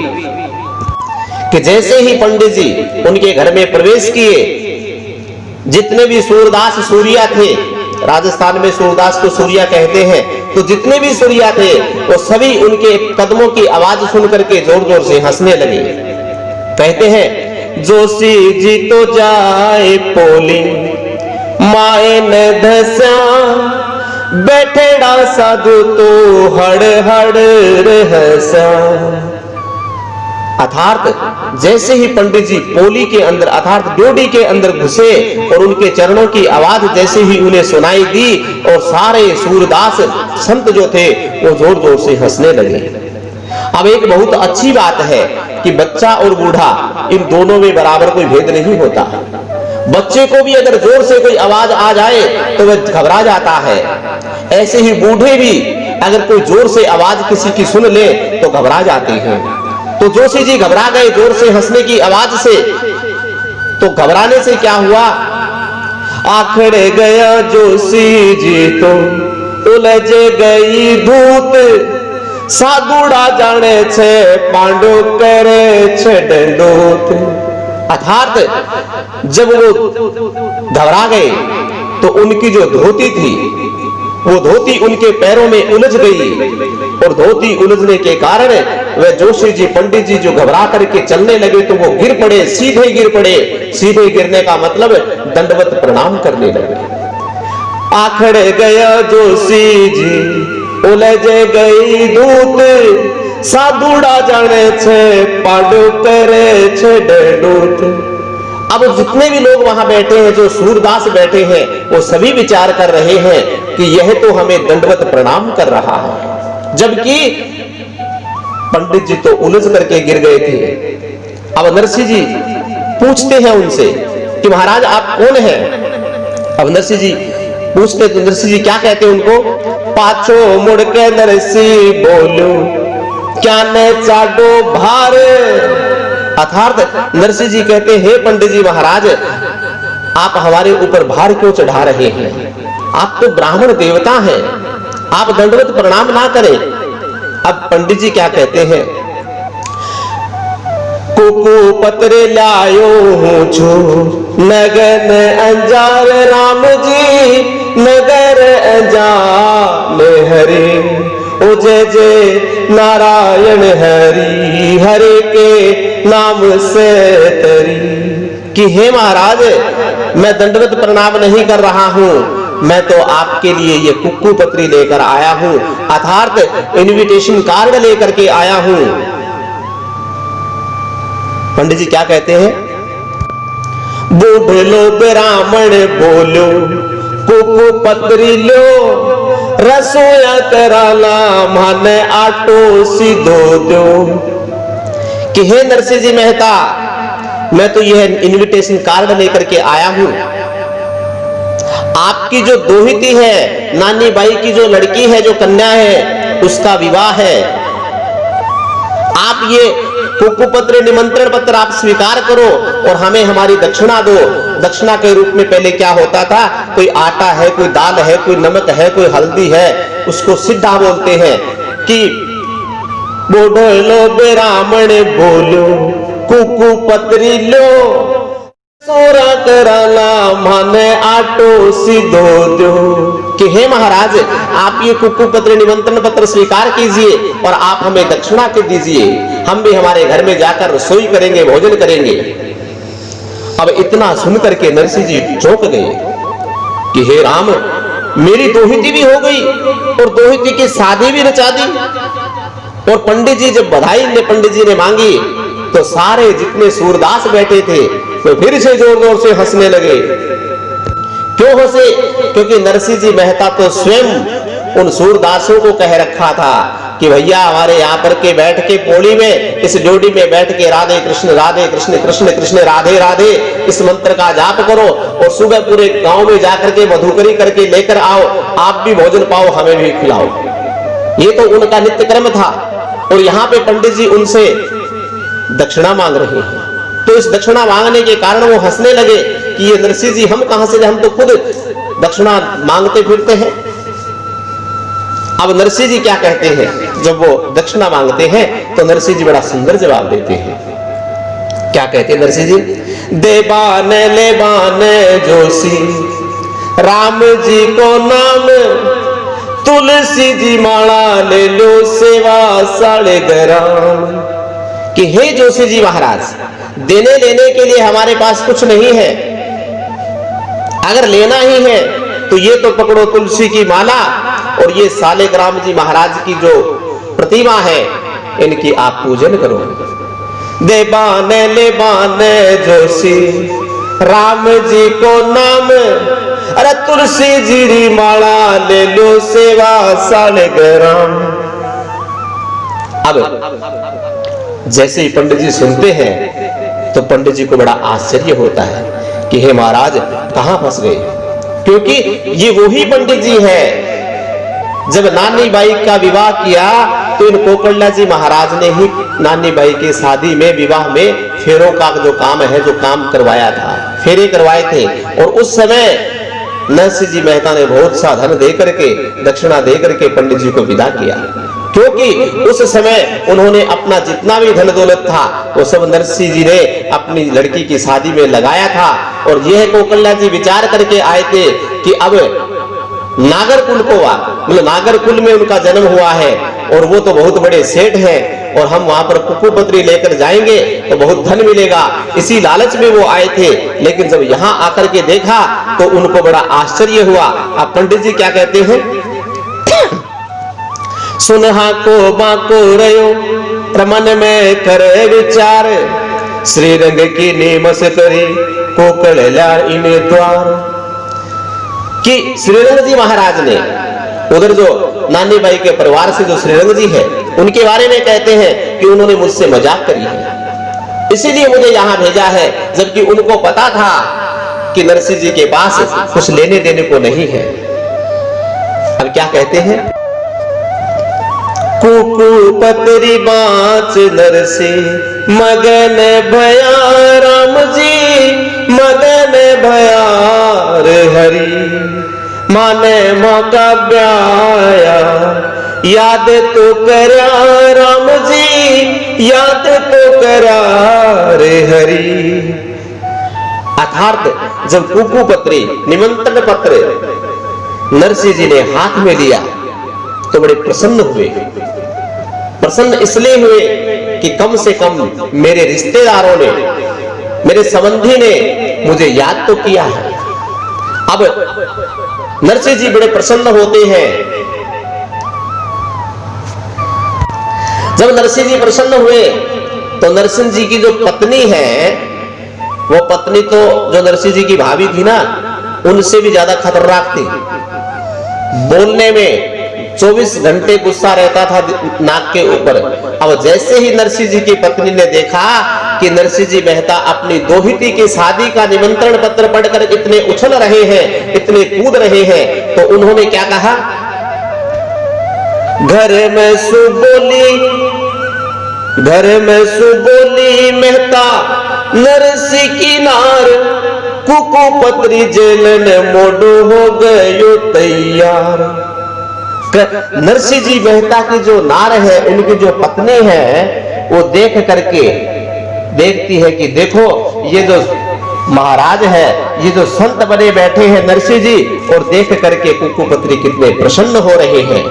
कि जैसे ही पंडित जी उनके घर में प्रवेश किए, जितने भी सूरदास सूरिया थे, राजस्थान में सूरदास को सूरिया कहते हैं, तो जितने भी सूरिया थे वो सभी उनके कदमों की आवाज सुन करके जोर जोर से हंसने लगे। कहते हैं, जोशी जी तो जाए पोली माए न धसा, बैठेड़ा साधु तो हड़ हड़ रहसा। अर्थात जैसे ही पंडित जी पोली के अंदर अर्थात ड्योढ़ी के अंदर घुसे और उनके चरणों की आवाज जैसे ही उन्हें सुनाई दी, और सारे सूरदास संत जो थे वो जोर जोर से हंसने लगे। अब एक बहुत अच्छी बात है कि बच्चा और बूढ़ा, इन दोनों में बराबर कोई भेद नहीं होता। बच्चे को भी अगर जोर से कोई आवाज आ जाए तो वह घबरा जाता है, ऐसे ही बूढ़े भी अगर कोई जोर से आवाज किसी की सुन ले तो घबरा जाते हैं। तो जोशी जी घबरा गए जोर से हंसने की आवाज से। तो घबराने से क्या हुआ, आखड़ गया जोशी जी तो उलझ गई धूत, साधुड़ा जाने छे पांडु करे छे डंडोत। अर्थात जब वो घबरा गए तो उनकी जो धोती थी वो धोती उनके पैरों में उलझ गई, और धोती उलझने के कारण वह जोशी जी पंडित जी जो घबरा करके चलने लगे तो वो गिर पड़े, सीधे गिर पड़े। सीधे गिरने का मतलब दंडवत प्रणाम करने लगे। आखड़ गया जोशी जी उलझ गई धूत, साधुड़ा जाने छे पांडु करे छे डंडोत। अब जितने भी लोग वहां बैठे हैं, जो सूरदास बैठे हैं, वो सभी विचार कर रहे हैं कि यह तो हमें दंडवत प्रणाम कर रहा है, जबकि पंडित जी तो उलझ करके गिर गए थे। अब नरसिंह जी पूछते हैं उनसे कि महाराज आप कौन हैं? अब नरसिंह जी पूछते तो नरसिंह जी क्या कहते हैं उनको? पाछो मुड़ के नरसिंह बोलो क्या न चाडो भार। अर्थात नरसिंह जी कहते हैं, हे पंडित जी महाराज, आप हमारे ऊपर भार क्यों चढ़ा रहे हैं? आप तो ब्राह्मण देवता हैं, आप दंडवत प्रणाम ना करें। अब पंडित जी क्या कहते हैं? कुकु पत्र लायो हूं छो नगन अंजार, राम जी नगर अंजार हरे। ओ जय जय नारायण हरि, हरे के नाम से तरी। कि हे महाराज, मैं दंडवत प्रणाम नहीं कर रहा हूं, मैं तो आपके लिए ये कुक्कू पत्री लेकर आया हूं, अर्थात इनविटेशन कार्ड लेकर के आया हूं। पंडित जी क्या कहते हैं? बूढ़ लो ब्राह्मण बोलो कुक्कू पत्री लो, रसोया कराला माने आटो सीधो दो। कि हे नरसिंह जी मेहता, मैं तो यह इनविटेशन कार्ड लेकर के आया हूं। आपकी जो दोहिती है, नानी बाई की जो लड़की है, जो कन्या है, उसका विवाह है। आप ये कुक्कू पत्र, निमंत्रण पत्र आप स्वीकार करो और हमें हमारी दक्षिणा दो। दक्षिणा के रूप में पहले क्या होता था? कोई आटा है, कोई दाल है, कोई नमक है, कोई हल्दी है, उसको सिद्धा बोलते हैं। कि बोलो ब्राह्मण बोलो कुक्कू पत्री लो, सोरा कराला माने आटो सीधो दो। कि हे महाराज, आप ये कुक्कू पत्र, निमंत्रण पत्र स्वीकार कीजिए और आप हमें दक्षिणा के दीजिए, हम भी हमारे घर में जाकर रसोई करेंगे, भोजन करेंगे। अब इतना सुनकर के नरसिंह जी चौंक गए कि हे राम, मेरी दोहिती भी हो गई और दोहिती की शादी भी रचा दी। और पंडित जी जब बधाई पंडित जी ने मांगी तो सारे जितने सूरदास बैठे थे तो फिर से जोर जोर से हंसने लगे। क्यों हंसे? क्योंकि नरसिंह जी मेहता तो स्वयं उन सूरदासों को कह रखा था कि भैया हमारे यहाँ पर के बैठ के पौड़ी में, इस जोड़ी में बैठ के राधे कृष्ण कृष्ण कृष्ण राधे राधे इस मंत्र का जाप करो और सुबह पूरे गांव में जाकर के मधुकरी करके लेकर आओ, आप भी भोजन पाओ, हमें भी खिलाओ। ये तो उनका नित्य कर्म था। और यहाँ पे पंडित जी उनसे दक्षिणा मांग रहे हैं, तो इस दक्षिणा मांगने के कारण वो हंसने लगे कि ये नरसिंह जी हम कहां से, हम तो खुद दक्षिणा मांगते फिरते हैं। अब नरसिंह जी क्या कहते हैं? जब वो दक्षिणा मांगते हैं तो नरसिंह जी बड़ा सुंदर जवाब देते हैं। क्या कहते हैं नरसिंह जी? देवान लेवान जोशी राम जी को नाम, तुलसी जी माला ले लो सेवा साढ़े ग्राम। कि हे जोशी जी महाराज, देने लेने के लिए हमारे पास कुछ नहीं है, अगर लेना ही है तो ये तो पकड़ो तुलसी की माला और ये सालेग्राम जी महाराज की जो प्रतिमा है इनकी आप पूजन करो। देवान लेवान जोशी राम जी को नाम, अरे तुलसी जी माला ले लो सेवा सालेग्राम। अब जैसे ही पंडित जी सुनते हैं तो पंडित जी को बड़ा आश्चर्य होता है कि हे महाराज कहां फंस गए, क्योंकि ये वही पंडित जी है जब नानी बाई का विवाह किया तो इन कोकल्ला जी महाराज ने ही नानी बाई की शादी में, विवाह में फेरों का जो काम है, जो काम करवाया था, फेरे करवाए थे। और उस समय नरसिंह जी मेहता ने बहुत सा धन दे करके, दक्षिणा दे करके पंडित जी को विदा किया, क्योंकि उस समय उन्होंने अपना जितना भी धन दौलत था वो सब नरसिंह जी ने अपनी लड़की की शादी में लगाया था। और यह कोकल्ला जी विचार करके आए थे कि अब नागर कुल को, मतलब नागर कुल में उनका जन्म हुआ है और वो तो बहुत बड़े सेठ हैं और हम वहां पर कुक्कू पत्री लेकर जाएंगे तो बहुत धन मिलेगा, इसी लालच में वो आए थे। लेकिन जब यहाँ आकर के देखा तो उनको बड़ा आश्चर्य हुआ। अब पंडित जी क्या कहते हैं? सुनहा को मां को रयो रमन में करे विचार, श्री रंग की नेमस करे कोकल्ला इन्हें द्वार। कि श्रीरंग जी महाराज ने उधर जो नानी बाई के परिवार से जो श्रीरंग जी है उनके बारे में कहते हैं कि उन्होंने मुझसे मजाक करी है, इसीलिए मुझे यहां भेजा है, जबकि उनको पता था कि नरसिंह जी के पास कुछ लेने देने को नहीं है। अब क्या कहते हैं, कुकू पतरी बाँच नरसे मगन भया राम जी, मगन भया रे हरि, माने मौका ब्याया याद तो करा राम जी, याद तो करा रे हरि। अर्थात जब कुकू पत्री निमंत्रण पत्र नरसिंह जी ने हाथ में लिया तो बड़े प्रसन्न हुए। प्रसन्न इसलिए हुए कि कम से कम मेरे रिश्तेदारों ने, मेरे संबंधी ने मुझे याद तो किया है। अब नरसिंह जी बड़े प्रसन्न होते हैं। जब नरसिंह जी प्रसन्न हुए तो नरसिंह जी की जो पत्नी है, वो पत्नी तो जो नरसिंह जी की भाभी थी ना, उनसे भी ज्यादा खतरनाक थी। बोलने में 24 घंटे गुस्सा रहता था नाक के ऊपर। अब जैसे ही नरसिंह जी की पत्नी ने देखा कि नरसिंह जी मेहता अपनी दोहिती की शादी का निमंत्रण पत्र पढ़कर इतने उछल रहे हैं, इतने कूद रहे हैं, तो उन्होंने क्या कहा, घर में सुबोली, घर में सुबोली मेहता नरसिंह की नार, कुकू पत्री जेलन मोडो हो गयो तैयार। नरसिंह जी मेहता की जो नार है, उनकी जो पत्नी है, वो देख करके देखती है कि देखो ये जो महाराज है, ये जो संत बने बैठे हैं नरसिंह जी, और देख करके कुकू पत्री कितने प्रसन्न हो रहे हैं,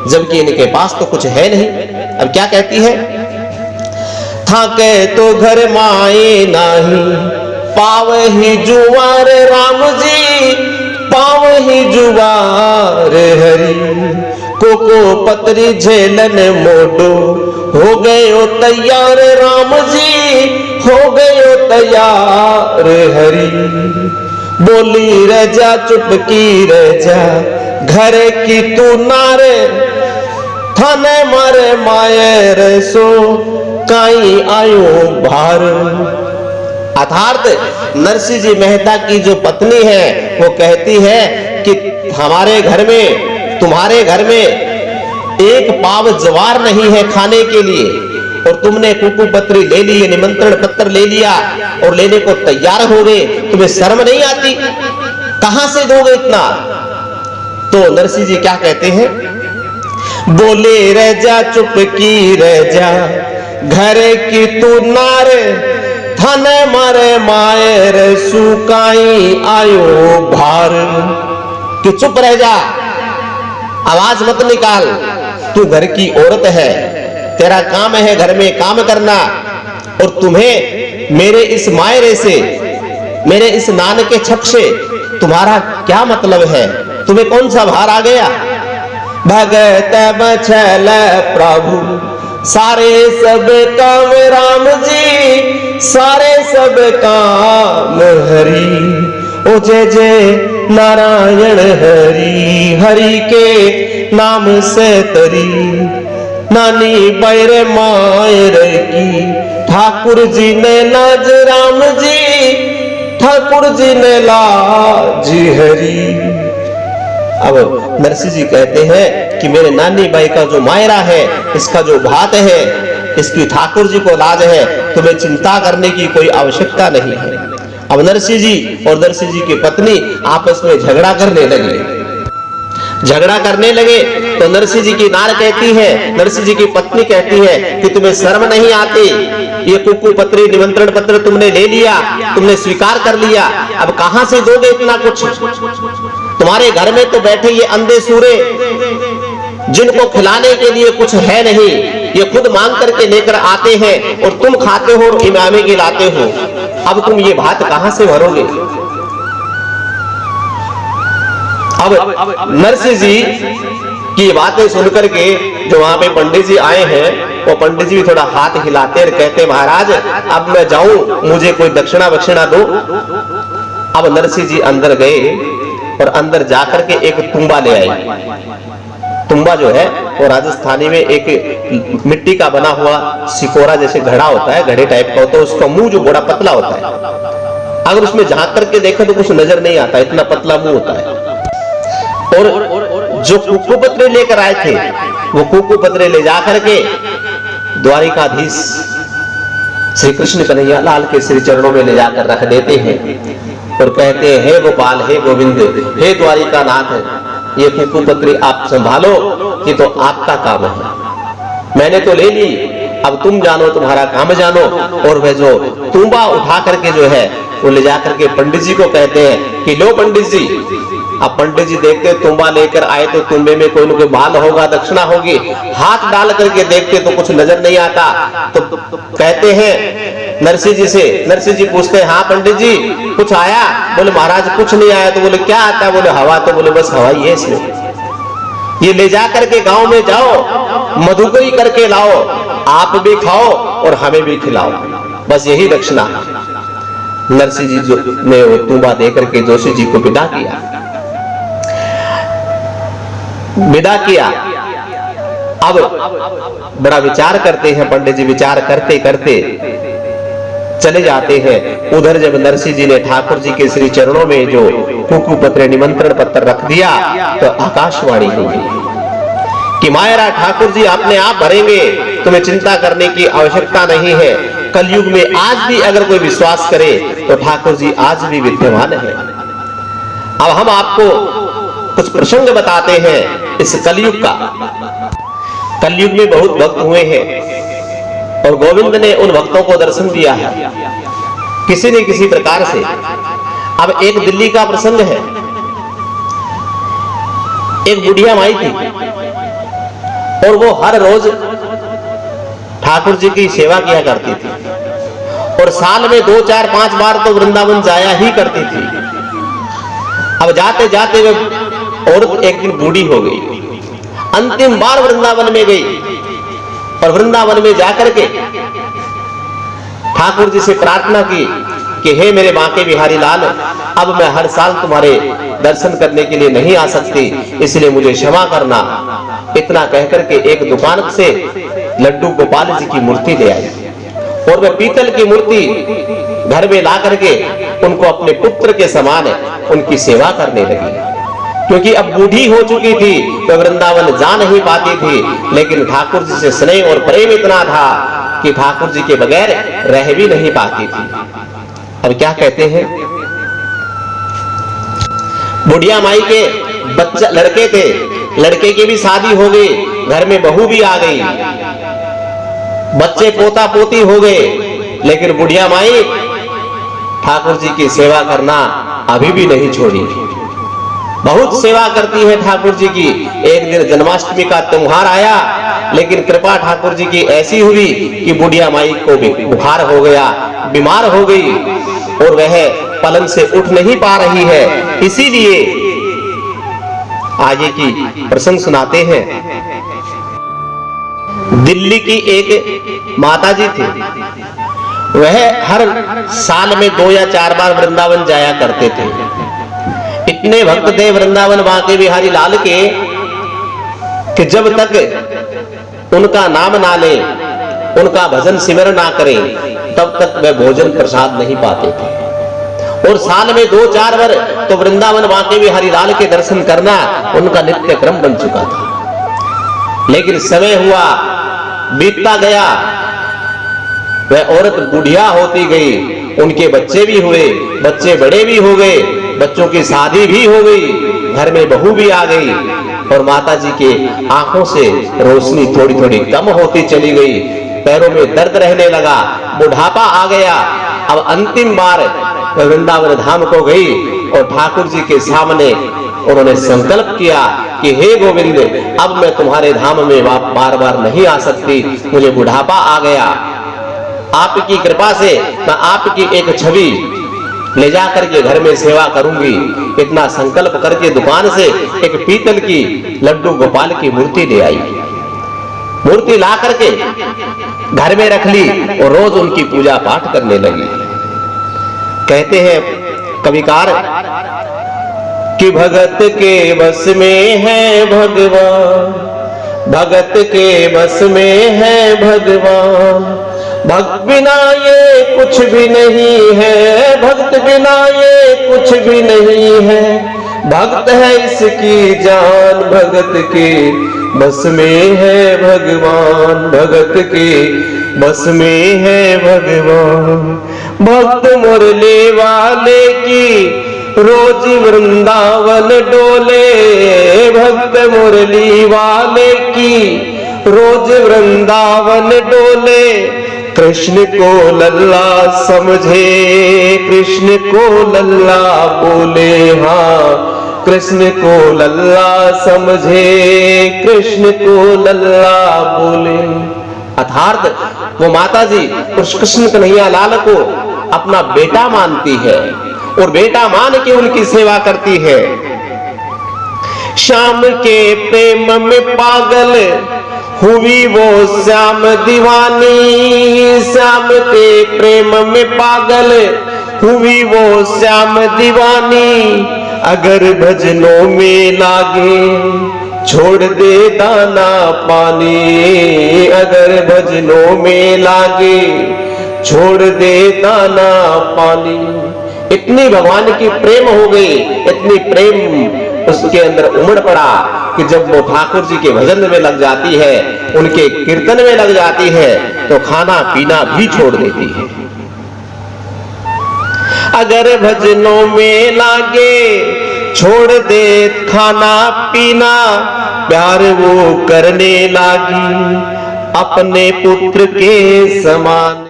जबकि इनके पास तो कुछ है नहीं। अब क्या कहती है, थाके तो घर माए नाही, पावही जुवार राम जी, पावही जुवार हरि, कोको पत्री झेलन मोडो हो गयो तैयार राम जी, हो गयो तैयार हरि। बोली रह जा चुपकी रह जा, घर की तू नारे, थाने मारे माये रे सो काई आयो भार। अर्थात नरसिंह जी मेहता की जो पत्नी है वो कहती है कि हमारे घर में, तुम्हारे घर में एक पाव ज्वार नहीं है खाने के लिए, और तुमने कुकू पत्री ले ली, निमंत्रण पत्र ले लिया और लेने को तैयार हो गए, तुम्हें शर्म नहीं आती? कहां से दोगे इतना? तो नरसिंह जी क्या कहते हैं, बोले रह जा चुपकी रह जा, घर की तू नार, थाने मारे मायर सुकाई आयो भार। कि चुप रह जा, आवाज मत निकाल, तू घर की औरत है, तेरा काम है घर में काम करना, और तुम्हें मेरे इस मायरे से, मेरे इस नान के छक से तुम्हारा क्या मतलब है? तुम्हें कौन सा भार आ गया? भगत बछल प्रभु सारे सब काम राम जी, सारे सब काम हरि। ओ जय जय नारायण हरि, हरि के नाम से तरी, नानी बैर मायर की ठाकुर जी ने लाज राम जी, ठाकुर जी ने लाज हरि। अब नरसिंह जी कहते हैं कि मेरे नानी बाई का जो मायरा है, इसका जो भात है, इसकी ठाकुर जी को लाज है, तुम्हें चिंता करने की कोई आवश्यकता नहीं है। अब नरसिंह जी और नरसिंह जी की पत्नी आपस में झगड़ा करने लगे। झगड़ा करने लगे तो नरसिंह जी की नार कहती है, नरसिंह जी की पत्नी कहती है कि तुम्हें शर्म नहीं आती? ये कुकू पत्री निमंत्रण पत्र तुमने ले लिया, तुमने स्वीकार कर लिया, अब कहां से दोगे इतना कुछ? तुम्हारे घर में तो बैठे ये अंधे सूरे, जिनको खिलाने के लिए कुछ है नहीं, ये खुद मांग करके लेकर आते हैं और तुम खाते हो और इमामे के लाते हो। अब तुम ये भात कहां से भरोगे? अब नरसिंह जी की बातें सुनकर के जो वहां पे पंडित जी आए हैं, वो पंडित जी भी थोड़ा हाथ हिलाते और कहते, महाराज अब मैं जाऊं, मुझे कोई दक्षिणा वक्षिणा दो। अब नरसिंह जी अंदर गए और अंदर जाकर के एक तुम्बा ले आए। तुम्बा जो है वो राजस्थानी में एक मिट्टी का बना हुआ सिकोरा जैसे घड़ा होता है, घड़े टाइप का होता है, उसका मुंह जो बड़ा पतला होता है, अगर उसमें झांक करके देखो तो कुछ नजर नहीं आता, इतना पतला मुंह होता है। और जो कुकू पत्रे लेकर आए थे वो कुकू पत्रे ले जाकर के द्वारिकाधीश श्री कृष्ण कन्हैया लाल के श्री चरणों में ले जाकर रख देते हैं और कहते हैं, हे गोपाल, हे गोविंद, हे द्वारिका नाथ, ये कुकू पत्री आप संभालो, ये तो आपका काम है, मैंने तो ले ली, अब तुम जानो, तुम्हारा काम जानो। और वह जो तुम्बा उठा करके जो है वो ले जाकर के पंडित जी को कहते हैं कि लो पंडित जी। अब पंडित जी देखते तुम्बा लेकर आए तो तुम्बे में कोई न कोई माल होगा, दक्षिणा होगी, हाथ डाल करके देखते तो कुछ नजर नहीं आता, तो कहते हैं नरसिंह जी से, नरसिंह जी पूछते हैं, हाँ पंडित जी कुछ आया? बोले महाराज कुछ नहीं आया। तो बोले क्या आता है? बोले हवा। तो बोले बस हवा ही है इसमें, ये ले जा करके गांव में जाओ, मधुकरी करके लाओ, आप भी खाओ और हमें भी खिलाओ, बस यही दक्षिणा। नरसिंह जी जो ने वो तुम्बा दे करके जोशी जी को विदा किया। अब बड़ा विचार करते हैं पंडित जी, विचार करते करते चले जाते हैं। उधर जब नरसिंह जी ने ठाकुर जी के श्री चरणों में जो कुकू पत्र निमंत्रण पत्र रख दिया तो आकाशवाणी हुई कि मायरा ठाकुर जी अपने आप भरेंगे, तुम्हें चिंता करने की आवश्यकता नहीं है। कलयुग में आज भी अगर कोई विश्वास करे तो ठाकुर जी आज भी विद्यमान है। अब हम आपको कुछ प्रसंग बताते हैं इस कलयुग का। कलयुग में बहुत भक्त हुए हैं और गोविंद ने उन भक्तों को दर्शन दिया है किसी न किसी प्रकार से। अब एक दिल्ली का प्रसंग है, एक बुढ़िया माई थी और वो हर रोज ठाकुर जी की सेवा किया करती थी और साल में 2, 4, 5 बार तो वृंदावन जाया ही करती थी। अब जाते जाते वे औरत एक दिन बूढ़ी हो गई, अंतिम बार वृंदावन में गई और वृंदावन में जाकर के ठाकुर जी से प्रार्थना की कि हे मेरे बांके बिहारी लाल, अब मैं हर साल तुम्हारे दर्शन करने के लिए नहीं आ सकती, इसलिए मुझे क्षमा करना। इतना कहकर के एक दुकान से लड्डू गोपाल जी की मूर्ति ले आई और वह पीतल की मूर्ति घर में ला करके उनको अपने पुत्र के समान उनकी सेवा करने लगी। क्योंकि अब बूढ़ी हो चुकी थी तो वृंदावन जा नहीं पाती थी, लेकिन ठाकुर जी से स्नेह और प्रेम इतना था कि ठाकुर जी के बगैर रह भी नहीं पाती थी। अब क्या कहते हैं, बुढ़िया माई के बच्चा लड़के थे, लड़के की भी शादी हो गई, घर में बहू भी आ गई, बच्चे पोता पोती हो गए, लेकिन बुढ़िया माई ठाकुर जी की सेवा करना अभी भी नहीं छोड़ी। बहुत सेवा करती है ठाकुर जी की। एक दिन जन्माष्टमी का त्योहार आया, लेकिन कृपा ठाकुर जी की ऐसी हुई कि बुढ़िया माई को भी बुखार हो गया, बीमार हो गई और वह पलंग से उठ नहीं पा रही है। इसीलिए आगे की प्रसंग सुनाते हैं। दिल्ली की एक माताजी थी, वह हर साल में 2 या 4 बार वृंदावन जाया करते थे। इतने भक्त थे वृंदावन बांके बिहारी लाल के कि जब तक उनका नाम ना ले, उनका भजन सिमरन ना करें, तब तक वह भोजन प्रसाद नहीं पाते थे। और साल में 2-4 बार तो वृंदावन बांके बिहारी लाल के दर्शन करना उनका नित्य क्रम बन चुका था। लेकिन समय हुआ, बीतता गया, वह औरत बुढ़िया होती गई, उनके बच्चे भी हुए, बच्चे बड़े भी हो गए, बच्चों की शादी भी हो गई, घर में बहू भी आ गई और माता जी के आंखों से रोशनी थोड़ी थोड़ी कम होती चली गई, पैरों में दर्द रहने लगा, बुढ़ापा आ गया। अब अंतिम बार वृंदावन धाम को गई और ठाकुर जी के सामने उन्होंने संकल्प किया कि हे गोविंद, अब मैं तुम्हारे धाम में बार बार नहीं आ सकती, मुझे बुढ़ापा आ गया, आपकी कृपा से मैं आपकी एक छवि ले जाकर के घर में सेवा करूंगी। इतना संकल्प करके दुकान से एक पीतल की लड्डू गोपाल की मूर्ति ले आई। मूर्ति ला करके घर में रख ली और रोज उनकी पूजा पाठ करने लगी। कहते हैं कविकार कि भगत के बस में है भगवान, भगत के बस में है भगवान। भक्त बिना ये कुछ भी नहीं है, भक्त बिना ये कुछ भी नहीं है। भक्त है इसकी जान, भगत के बस में है भगवान, भगत के बस में है भगवान। भक्त मुरली वाले की रोज वृंदावन डोले, भक्त मुरली वाले की रोज वृंदावन डोले। कृष्ण को लल्ला समझे, कृष्ण को लल्ला बोले, हाँ कृष्ण को लल्ला समझे, कृष्ण को लल्ला बोले। अर्थात वो माता जी उस कृष्ण कन्हैया लाल को अपना बेटा मानती है और बेटा मान के उनकी सेवा करती है। श्याम के प्रेम में पागल हुई वो श्याम दीवानी, श्याम के प्रेम में पागल हुई वो श्याम दीवानी। अगर भजनों में लागे छोड़ दे दाना पानी, अगर भजनों में लागे छोड़ दे दाना पानी। इतनी भगवान की प्रेम हो गई, इतनी प्रेम उसके अंदर उमड़ पड़ा कि जब वो ठाकुर जी के भजन में लग जाती है, उनके कीर्तन में लग जाती है, तो खाना पीना भी छोड़ देती है। अगर भजनों में लागे छोड़ दे खाना पीना, प्यार वो करने लागी अपने पुत्र के समान।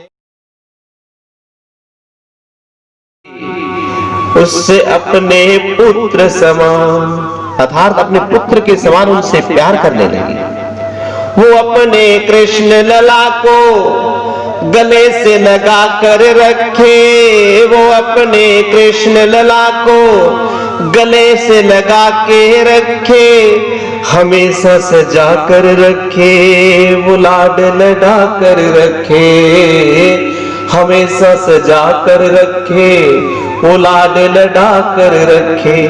उससे अपने पुत्र समान, अर्थात अपने पुत्र के समान उनसे प्यार करने लगी। वो अपने कृष्ण लला को गले से लगा कर रखे, वो अपने कृष्ण लला को गले से लगा के रखे, हमेशा सजा कर रखे, वो लाड लगा कर रखे, हमेशा सजा कर रखे, वो लाड लगा कर रखे।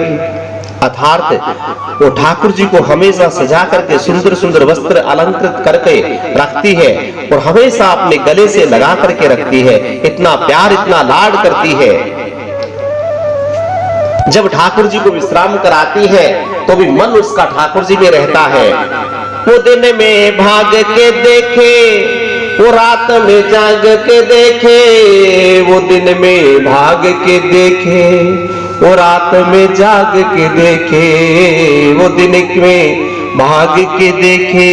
अर्थात वो ठाकुर जी को हमेशा सजा करके सुंदर सुंदर वस्त्र अलंकृत करके रखती है और हमेशा अपने गले से लगा करके रखती है। इतना प्यार, इतना लाड करती है। जब ठाकुर जी को विश्राम कराती है तो भी मन उसका ठाकुर जी में रहता है। वो दिन में भाग के देखे, वो रात में जाग के देखे, वो दिन में भाग के देखे, वो रात में जाग के देखे, वो दिन में भाग के देखे,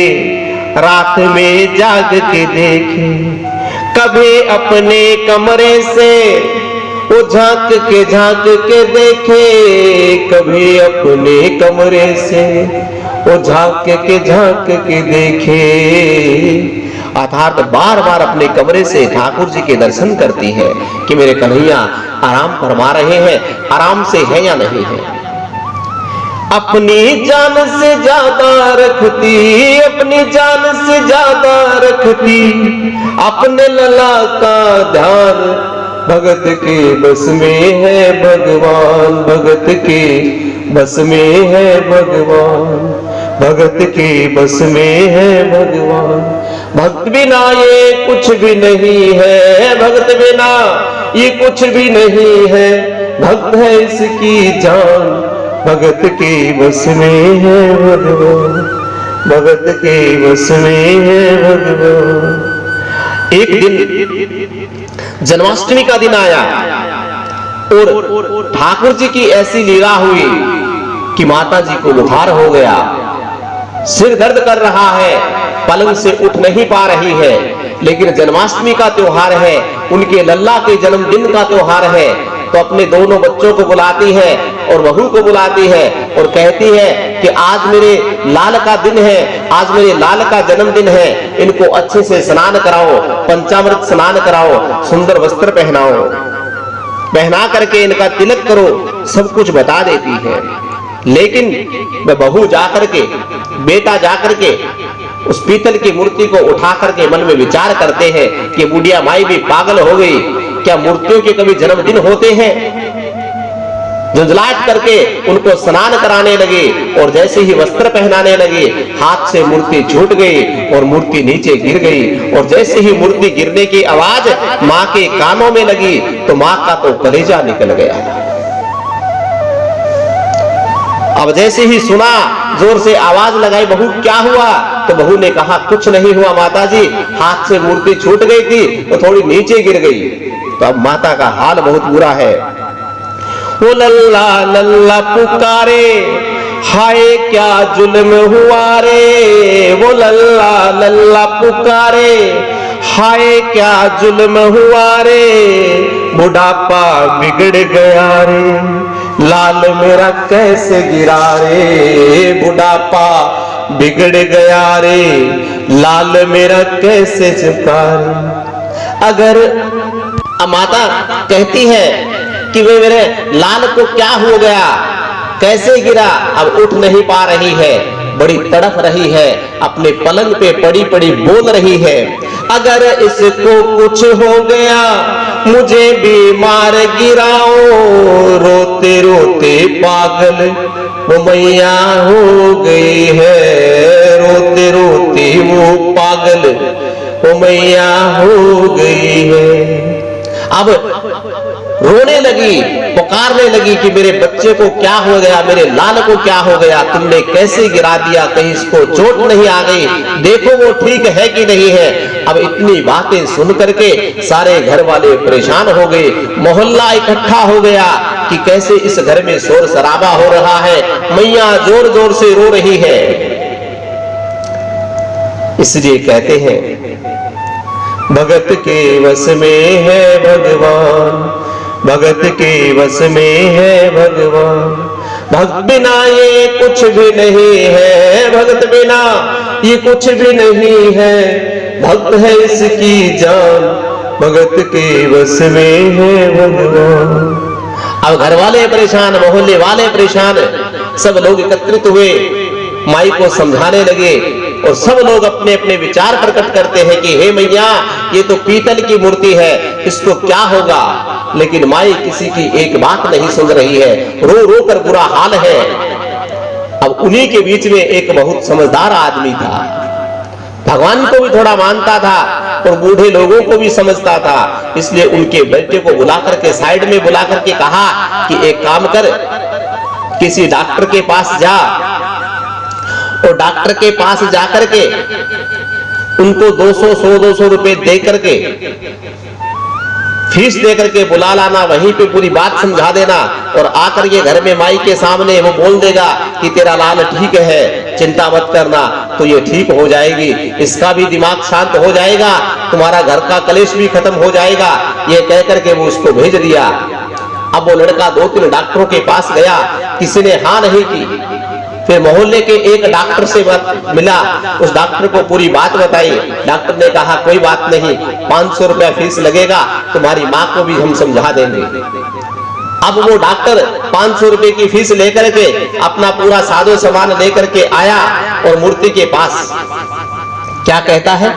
रात में जाग के देखे। कभी अपने कमरे से वो झांक के देखे, कभी अपने कमरे से वो झांक के देखे। अर्थात बार बार अपने कमरे से ठाकुर जी के दर्शन करती है कि मेरे कन्हैया आराम फरमा रहे हैं, आराम से है या नहीं है। अपनी जान से ज्यादा रखती, अपनी जान से ज्यादा रखती अपने लला का ध्यान। भगत के बस में है भगवान, भगत के बस में है भगवान, भगत के बस में है भगवान। भक्त बिना ये कुछ भी नहीं है, भक्त बिना ये कुछ भी नहीं है। भक्त है इसकी जान, भगत के बस में है भगवान, भगत के बस में है भगवान। एक दिन जन्माष्टमी का दिन आया और ठाकुर जी की ऐसी लीला हुई कि माता जी को बुखार हो गया, सिर दर्द कर रहा है, पलंग से उठ नहीं पा रही है। लेकिन जन्माष्टमी का त्योहार है, उनके लल्ला के जन्मदिन का त्योहार है, तो अपने दोनों बच्चों को बुलाती है और बहू को बुलाती है और कहती है कि आज मेरे लाल का दिन है, आज मेरे लाल का जन्मदिन है, इनको अच्छे से स्नान कराओ, पंचामृत स्नान कराओ, सुंदर वस्त्र पहनाओ, पहना करके इनका तिलक करो, सब कुछ बता देती है। लेकिन वह बहू जाकर के, बेटा जाकर के उस पीतल की मूर्ति को उठा करके मन में विचार करते हैं कि बुढ़िया माई भी पागल हो गई, क्या मूर्तियों के कभी जन्मदिन होते हैं? झुंझलाहट करके उनको स्नान कराने लगे और जैसे ही वस्त्र पहनाने लगे हाथ से मूर्ति छूट गई और मूर्ति नीचे गिर गई। और जैसे ही मूर्ति गिरने की आवाज मां के कानों में लगी तो मां का तो कलेजा निकल गया। अब जैसे ही सुना, जोर से आवाज लगाई, बहू क्या हुआ? तो बहू ने कहा कुछ नहीं हुआ माताजी, हाथ से मूर्ति छूट गई थी तो थोड़ी नीचे गिर गई। तो अब माता का हाल बहुत बुरा है। वो लल्ला लल्ला पुकारे, हाय क्या जुल्म हुआ रे। वो लल्ला लल्ला पुकारे, हाय क्या जुल्म हुआ रे। बुढ़ापा बिगड़ गया रे, लाल मेरा कैसे गिरा रे। बुढ़ापा बिगड़ गया रे, लाल मेरा कैसे झुका रे। अगर माता कहती है कि वे मेरे लाल को क्या हो गया, कैसे गिरा, अब उठ नहीं पा रही है, बड़ी तड़प रही है, अपने पलंग पे पड़ी पड़ी बोल रही है, अगर इसको कुछ हो गया मुझे भी मार गिराओ। रोते रोते पागल वो मैया हो गई है, रोते रोते वो पागल वो मैया हो गई है। अब रोने लगी, पुकारने लगी कि मेरे बच्चे को क्या हो गया, मेरे लाल को क्या हो गया, तुमने कैसे गिरा दिया, कहीं इसको चोट नहीं आ गई, देखो वो ठीक है कि नहीं है। अब इतनी बातें सुन करके सारे घर वाले परेशान हो गए, मोहल्ला इकट्ठा हो गया कि कैसे इस घर में शोर शराबा हो रहा है, मैया जोर जोर से रो रही है। इसलिए कहते हैं भगत के वश में है भगवान, भगत के वश में है भगवान। भक्त बिना ये कुछ भी नहीं है, भगत बिना ये कुछ भी नहीं है, भक्त है इसकी जान, भगत के वश में है भगवान। अब घर वाले परेशान, मोहल्ले वाले परेशान, सब लोग एकत्रित हुए, माई को समझाने लगे और सब लोग अपने अपने विचार प्रकट करते हैं कि हे मैया ये तो पीतल की मूर्ति है, इसको क्या होगा। लेकिन माई किसी की एक बात नहीं सुन रही है, रो रो कर बुरा हाल है। अब उन्हीं के बीच में एक बहुत समझदार आदमी था, भगवान को भी थोड़ा मानता था और बूढ़े लोगों को भी समझता था। इसलिए उनके बेटे को बुला करके साइड में बुला करके कहा कि एक काम कर, किसी डॉक्टर के पास जा और डॉक्टर के पास जाकर के उनको 200 रुपए दे करके फीस दे करके बुला लाना, वहीं पे पूरी बात समझा देना और आकर के घर में माई के सामने वो बोल देगा कि तेरा लाल ठीक है, चिंता मत करना, तो ये ठीक हो जाएगी, इसका भी दिमाग शांत हो जाएगा, तुम्हारा घर का कलेश भी खत्म हो जाएगा। ये कह करके वो उसको भेज दिया। अब वो लड़का 2-3 डॉक्टरों के पास गया, किसी ने हाँ नहीं की। फिर मोहल्ले के एक डॉक्टर से मिला, उस डॉक्टर को पूरी बात बताई। डॉक्टर ने कहा कोई बात नहीं, 500 रुपया फीस लगेगा, तुम्हारी माँ को भी हम समझा देंगे। अब वो डॉक्टर 500 रुपए की फीस लेकर के अपना पूरा साजो सामान लेकर के आया और मूर्ति के पास क्या कहता है,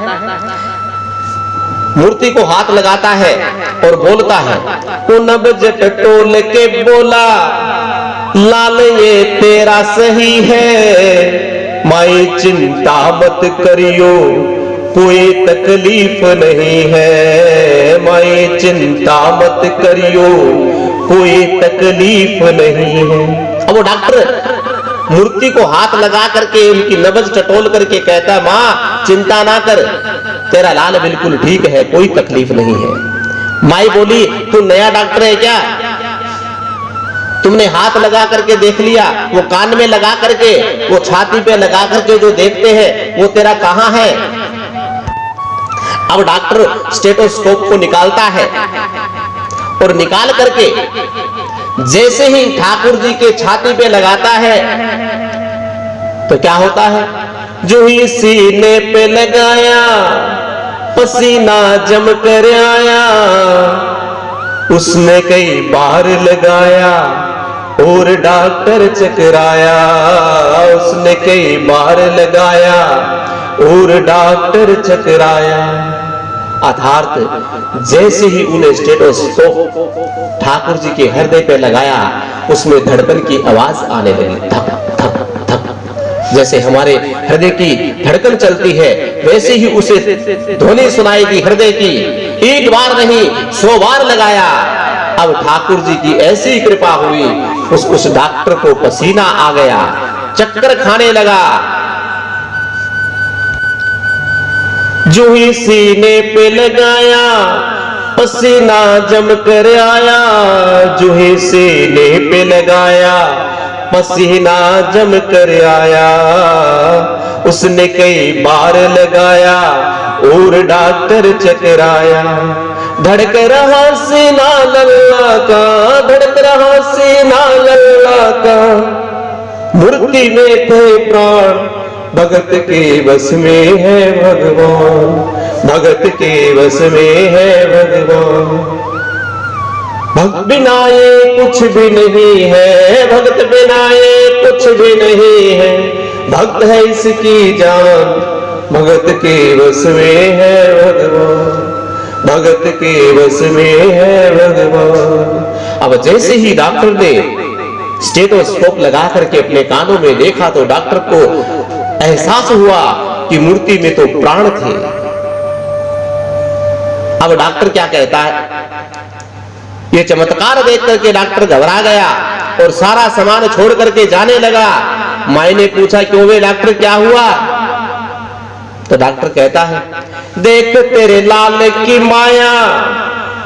मूर्ति को हाथ लगाता है और बोलता है, वो नब्ज टटोल के बोला लाल ये तेरा सही है, माई चिंता मत करियो कोई तकलीफ नहीं है, माई चिंता मत करियो कोई तकलीफ नहीं है। अब वो डॉक्टर मूर्ति को हाथ लगा करके उनकी नब्ज टटोल करके कहता है, माँ चिंता ना कर, तेरा लाल बिल्कुल ठीक है, कोई तकलीफ नहीं है। माई बोली तू नया डॉक्टर है क्या, तुमने हाथ लगा करके देख लिया, वो कान में लगा करके, वो छाती पे लगा करके जो देखते हैं वो तेरा कहां है। अब डॉक्टर स्टेथोस्कोप को निकालता है और निकाल करके जैसे ही ठाकुर जी के छाती पे लगाता है तो क्या होता है, जो ही सीने पे लगाया पसीना जम कर आया, उसने कई बार लगाया और डॉक्टर चकराया, उसने कई बार लगाया और डॉक्टर चकराया। अर्थात जैसे ही उन्हें स्टेथोस्कोप ठाकुर जी के हृदय पे लगाया, उसमें धड़कन की आवाज आने लगी, धक धक धक। जैसे हमारे हृदय की धड़कन चलती है वैसे ही उसे ध्वनि सुनाई दी हृदय की। एक बार नहीं 100 बार लगाया। अब ठाकुर जी की ऐसी कृपा हुई, उस डॉक्टर को पसीना आ गया, चक्कर खाने लगा। जो ही सीने पे लगाया पसीना जम कर आया, जो ही सीने पे लगाया पसीना जम कर आया। उसने कई बार लगाया और डॉक्टर चकराया। धड़क रहा सीना लल्ला का, धड़क रहा सीना लल्ला का। मूर्ति में थे प्राण भगत के बस में है भगवान, भगत के बस में है भगवान। भक्त बिना ये कुछ भी नहीं है, भक्त बिना ये कुछ भी नहीं है। भक्त है इसकी जान, भगत के बस में है भगवान, भगत के बस में है भगवान। अब जैसे ही डॉक्टर ने स्टेथोस्कोप लगा करके अपने कानों में देखा तो डॉक्टर को एहसास हुआ कि मूर्ति में तो प्राण थे। अब डॉक्टर क्या कहता है, ये चमत्कार देख करके डॉक्टर घबरा गया और सारा सामान छोड़ करके जाने लगा। माई ने पूछा क्यों वे डॉक्टर क्या हुआ? तो डॉक्टर कहता है, देख तेरे लाल की माया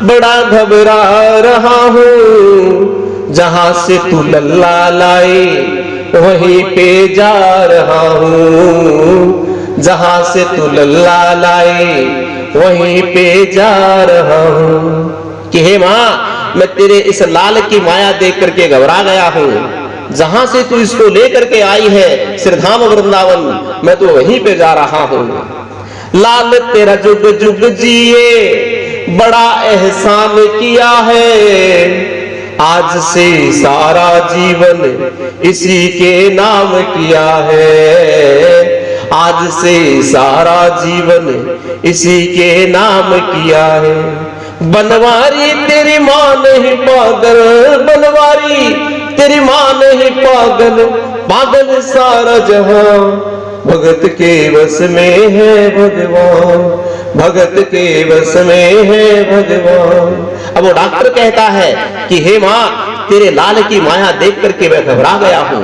बड़ा घबरा रहा हूं। जहां से तू लल्ला लाई वहीं पे जा रहा हूं, जहां से तू लल्ला लाई वहीं पे जा रहा हूं। कि हे मां, मैं तेरे इस लाल की माया देख करके घबरा गया हूं। जहां से तू इसको लेकर के आई है श्रीधाम वृंदावन, मैं तो वहीं पे जा रहा हूं। लाल तेरा जुग जुग जिए बड़ा एहसान किया है। आज से सारा जीवन इसी के नाम किया है। आज से सारा जीवन इसी के नाम किया है। बनवारी तेरी मां नहीं पागल, बनवारी तेरी मां नहीं पागल, पागल सारा जहां भगत के बस में है भगवान, भगत के बस में है भगवान। अब वो डॉक्टर कहता है कि हे मां, तेरे लाल की माया देख करके मैं घबरा गया हूं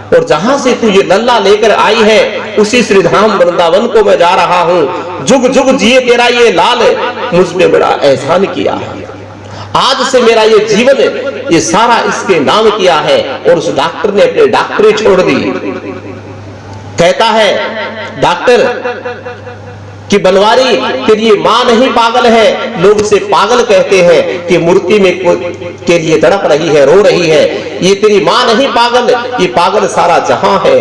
और जहां से तू ये लल्ला लेकर आई है उसी श्रीधाम वृंदावन को मैं जा रहा हूं। जुग जुग जिए तेरा ये लाल मुझ पे बड़ा एहसान किया है। आज से मेरा ये जीवन ये सारा इसके नाम किया है। और उस डॉक्टर ने अपने डॉक्टरी छोड़ दी। कहता है डॉक्टर कि बनवारी तेरी मां नहीं पागल है, लोग इसे पागल कहते हैं कि मूर्ति में के लिए तड़प रही है, रो रही है। ये तेरी मां नहीं पागल, ये पागल सारा जहां है।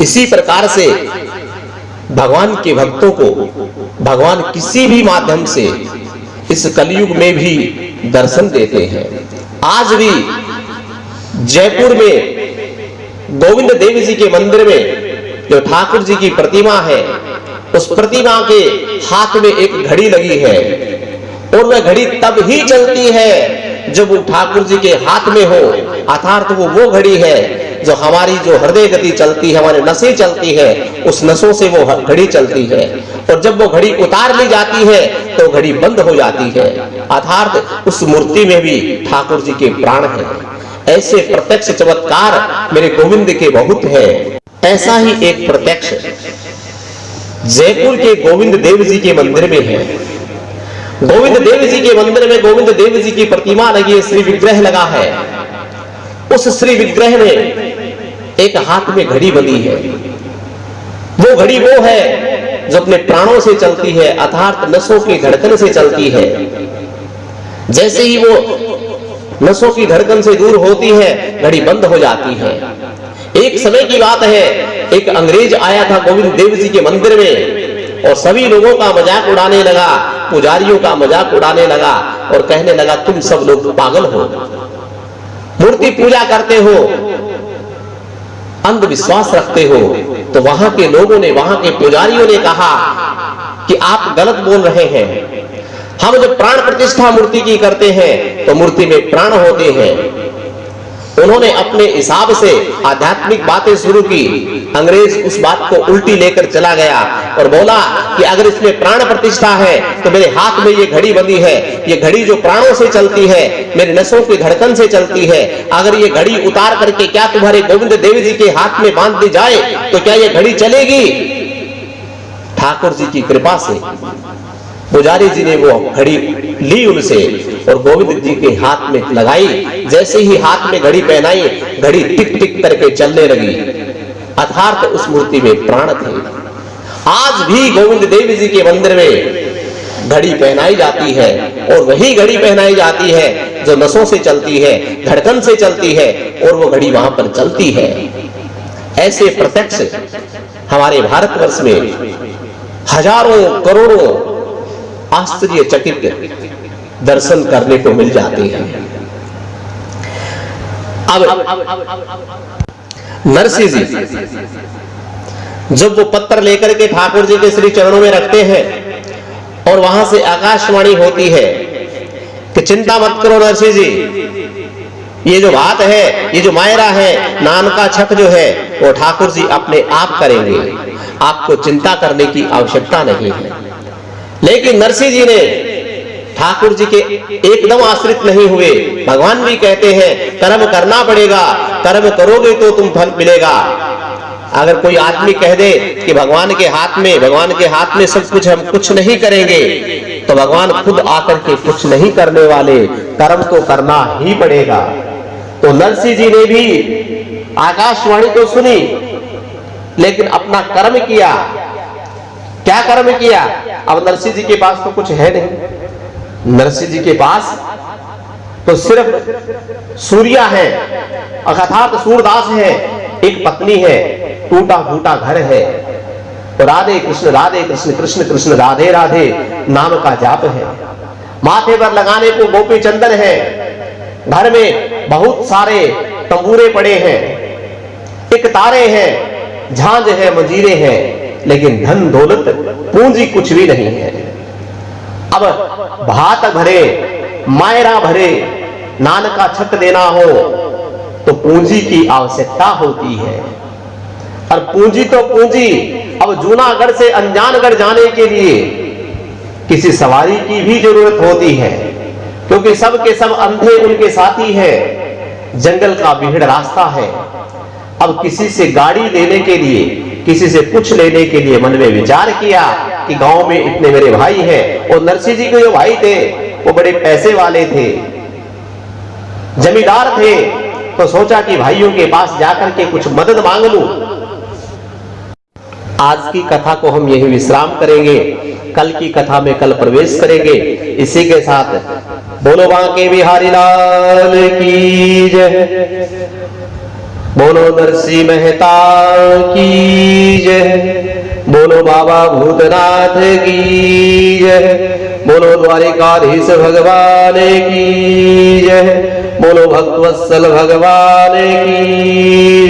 इसी प्रकार से भगवान के भक्तों को भगवान किसी भी माध्यम से इस कलयुग में भी दर्शन देते हैं। आज भी जयपुर में गोविंद देव जी के मंदिर में जो ठाकुर जी की प्रतिमा है, उस प्रतिमा के हाथ में एक घड़ी लगी है और वह घड़ी तब ही चलती है जब वो ठाकुर जी के हाथ में हो। अर्थात वो घड़ी है जो हमारी जो हृदय गति चलती है, हमारे नसें चलती है, उस नसों से वो घड़ी चलती है। और जब वो घड़ी उतार ली जाती है तो घड़ी बंद हो जाती है। अर्थात उस मूर्ति में भी ठाकुर जी के प्राण हैं। ऐसे प्रत्यक्ष चमत्कार मेरे गोविंद के बहुत है। ऐसा ही एक प्रत्यक्ष जयपुर के गोविंद देव जी के मंदिर में है। गोविंद देव जी के मंदिर में गोविंद देव जी की प्रतिमा लगी है, श्री विग्रह लगा है। उस श्री विग्रह में एक हाथ में घड़ी बंधी है। वो घड़ी वो है जो अपने प्राणों से चलती है, अर्थात नसों की धड़कन से चलती है। जैसे ही वो नसों की धड़कन से दूर होती है, घड़ी बंद हो जाती है। एक समय की बात है, एक अंग्रेज आया था गोविंद देव जी के मंदिर में और सभी लोगों का मजाक उड़ाने लगा, पुजारियों का मजाक उड़ाने लगा और कहने लगा तुम सब लोग पागल हो, मूर्ति पूजा करते हो, अंधविश्वास रखते हो। तो वहां के लोगों ने, वहां के पुजारियों ने कहा कि आप गलत बोल रहे हैं। हम जब प्राण प्रतिष्ठा मूर्ति की करते हैं तो मूर्ति में प्राण होते हैं। उन्होंने अपने हिसाब से आध्यात्मिक बातें शुरू की, अंग्रेज उस बात को उल्टी लेकर चला गया और बोला कि अगर इसमें प्राण प्रतिष्ठा है तो मेरे हाथ में ये घड़ी बंधी है, ये घड़ी जो प्राणों से चलती है, मेरे नसों की धड़कन से चलती है, अगर ये घड़ी उतार करके क्या तुम्हारे गोविंद देव जी के हाथ में बांध दी जाए तो क्या ये घड़ी चलेगी? ठाकुर जी की कृपा से पुजारी जी ने वो घड़ी ली उनसे और गोविंद जी के हाथ में लगाई। जैसे ही हाथ में घड़ी पहनाई, घड़ी टिक टिक करके चलने लगी, अर्थात उस मूर्ति में प्राण थे। आज भी गोविंद देव जी के मंदिर में घड़ी पहनाई जाती है और वही घड़ी पहनाई जाती है जो नसों से चलती है, धड़कन से चलती है और वो घड़ी वहां पर चलती है। ऐसे प्रत्यक्ष हमारे भारतवर्ष में हजारों करोड़ों आश्चर्यचकित दर्शन करने को मिल जाते हैं। अब नरसिंह जी जब वो पत्थर लेकर के ठाकुर जी के श्री चरणों में रखते हैं और वहां से आकाशवाणी होती है कि चिंता मत करो नरसिंह जी, ये जो बात है, ये जो मायरा है, नाम का छक जो है वो ठाकुर जी अपने आप करेंगे, आपको चिंता करने की आवश्यकता नहीं है। लेकिन नरसिंह जी ने ठाकुर जी के एकदम आश्रित नहीं हुए। भगवान भी कहते हैं कर्म करना पड़ेगा, कर्म करोगे तो तुम फल मिलेगा। अगर कोई आदमी कह दे कि भगवान के हाथ में सब कुछ, हम कुछ नहीं करेंगे, तो भगवान खुद आकर के कुछ नहीं करने वाले, कर्म तो करना ही पड़ेगा। तो नरसिंह जी ने भी आकाशवाणी तो सुनी लेकिन अपना कर्म किया। क्या कर्म किया? अब नरसिंह जी के पास तो कुछ है नहीं, नरसिंह जी के पास तो सिर्फ सूर्या है, अर्थात सूरदास है, एक पत्नी है, टूटा फूटा घर है, तो राधे कृष्ण कृष्ण कृष्ण राधे राधे नाम का जाप है। माथे पर लगाने को गोपी चंदन है, घर में बहुत सारे तंबूरे पड़े हैं, एक तारे हैं, झांझ है, मंजीरे हैं, लेकिन धन दौलत पूंजी कुछ भी नहीं है। अब भात भरे, मायरा भरे, नान का छक देना हो तो पूंजी की आवश्यकता होती है। और पूंजी तो पूंजी, अब जूनागढ़ से अनजानगढ़ जाने के लिए किसी सवारी की भी जरूरत होती है, क्योंकि सब के सब अंधे उनके साथी हैं, जंगल का बिहड़ रास्ता है। अब किसी से गाड़ी लेने के लिए, किसी से कुछ लेने के लिए मन में विचार किया कि गांव में इतने मेरे भाई हैं, और नरसिंह जी के जो भाई थे वो बड़े पैसे वाले थे, जमींदार थे, तो सोचा कि भाइयों के पास जाकर के कुछ मदद मांग लूं। आज की कथा को हम यही विश्राम करेंगे, कल की कथा में कल प्रवेश करेंगे। इसी के साथ बोलो बांके बिहारी लाल की जय, बोलो नरसिंह मेहता की जय, बोलो बाबा भूतनाथ की जय, बोलो द्वारिकाधीश भगवान की जय, बोलो भक्तवत्सल भगवान की